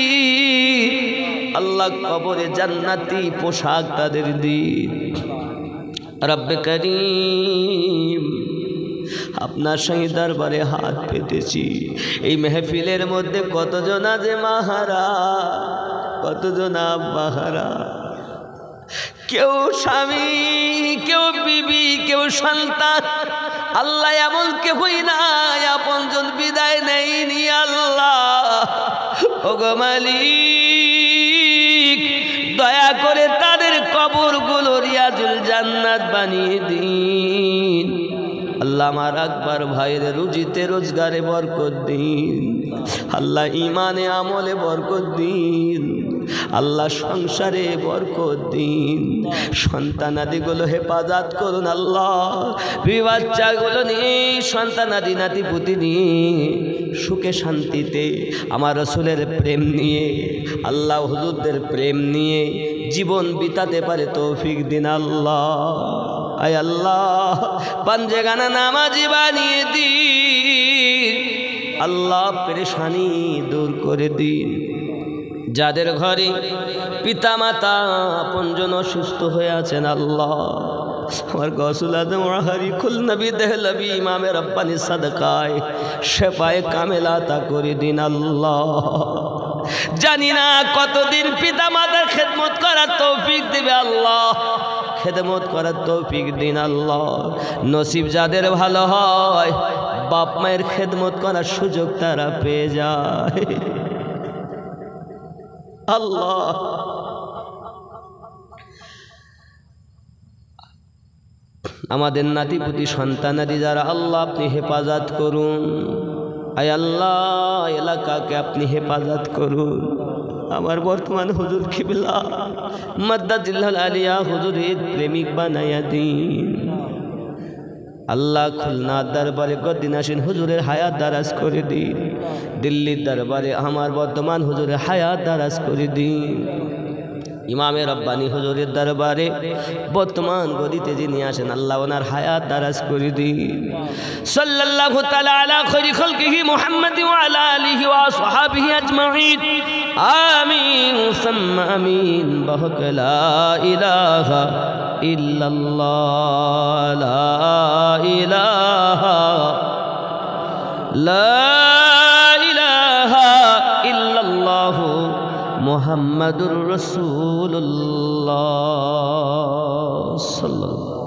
আল্লাহ কবরে জান্নাতি পোশাক তাদের দি। রব্বে করিম, আপনার সেই দরবারে হাত পেতেছি। এই মেহফিলের মধ্যে কতজন আছে মাহারা, কতজন আব্বাহারা, কেউ স্বামী, কেউ বিবি, কেউ সন্তান, আল্লাহ এমন কেউই নাই আপনজন বিদায় নেয়নি। আল্লাহ ওগো মালিক, দয়া করে তাদের কবরগুলো রিয়াজুল জান্নাত বানিয়ে দিন। আল্লাহ আমার আকবর ভাইয়ের রুজিতে রোজগারে বরকত দিন, আল্লাহ ইমানে আমলে বরকত দিন, আল্লাহ সংসারে বরকত দিন, সন্তানাদিগুলো হেফাজত করুন। আল্লাহ বাচ্চাগুলো নিয়ে, সন্তানাদি নাতি পুতি নিয়ে সুখে শান্তিতে আমার রসুলের প্রেম নিয়ে, আল্লাহ হুজুরদের প্রেম নিয়ে জীবন বিতাতে পারে তৌফিক দিন। আল্লাহ আয় আল্লাহ পাঞ্জেগানা নামাজি বানিয়ে দিন, আল্লাহ পেরেশানি দূর করে দিন। যাদের ঘরে পিতা মাতা আপনজন অসুস্থ হয়ে আছেন, আল্লাহ আমার গৌসুল আজম ওয়াহারি কুল নবী দেহলবি ইমামে রব্বানি সাদকায় শেফায়ে কামেলা তা করে দিন। আল্লাহ জানি না কতদিন পিতা মাতার খেদমত করার তৌফিক দিবে, আল্লাহ খেদমত করার তৌফিক দিন। আল্লাহ নসিব যাদের ভালো হয়, বাপ মায়ের খেদমত করার সুযোগ তারা পেয়ে যায়। আল্লাহ আমাদের নাতিপুতি সন্তানাদি যারা, আল্লাহ আপনি হেফাজত করুন। আয় আল্লাহ এলাকাকে আপনি হেফাজত করুন। আমার বর্তমান হুজুর কিবলা মাদ্দাজিল্লাল আলিয়া হুজুরের প্রেমিক বানাইয়া দিন। আল্লাহ খুলনার দরবারে গদ্দিনাসীন হুজুরের হায়াত দারাজ করে দিন। দিল্লির দরবারে আমার বর্তমান হুজুরের হায়াত দারাজ করে দিন। ইমামে রব্বানি হুজুরের দরবারে বর্তমান গদিতে যিনি আসেন, আল্লাহ ওনার হায়াত দারাজ করে দিন। সাল্লাল্লাহু তাআলা আলা খায়রি খালকিহি মুহাম্মাদি ওয়া আলা আলিহি ওয়া আসহাবিহি আজমাইন। আমিন সুম্মা আমিন। বাহক লা ইলাহা ইল্লাল্লাহ, লা ইলাহা ইল্লাল্লাহ মুহাম্মাদুর রাসূলুল্লাহ সাল্লাল্লাহু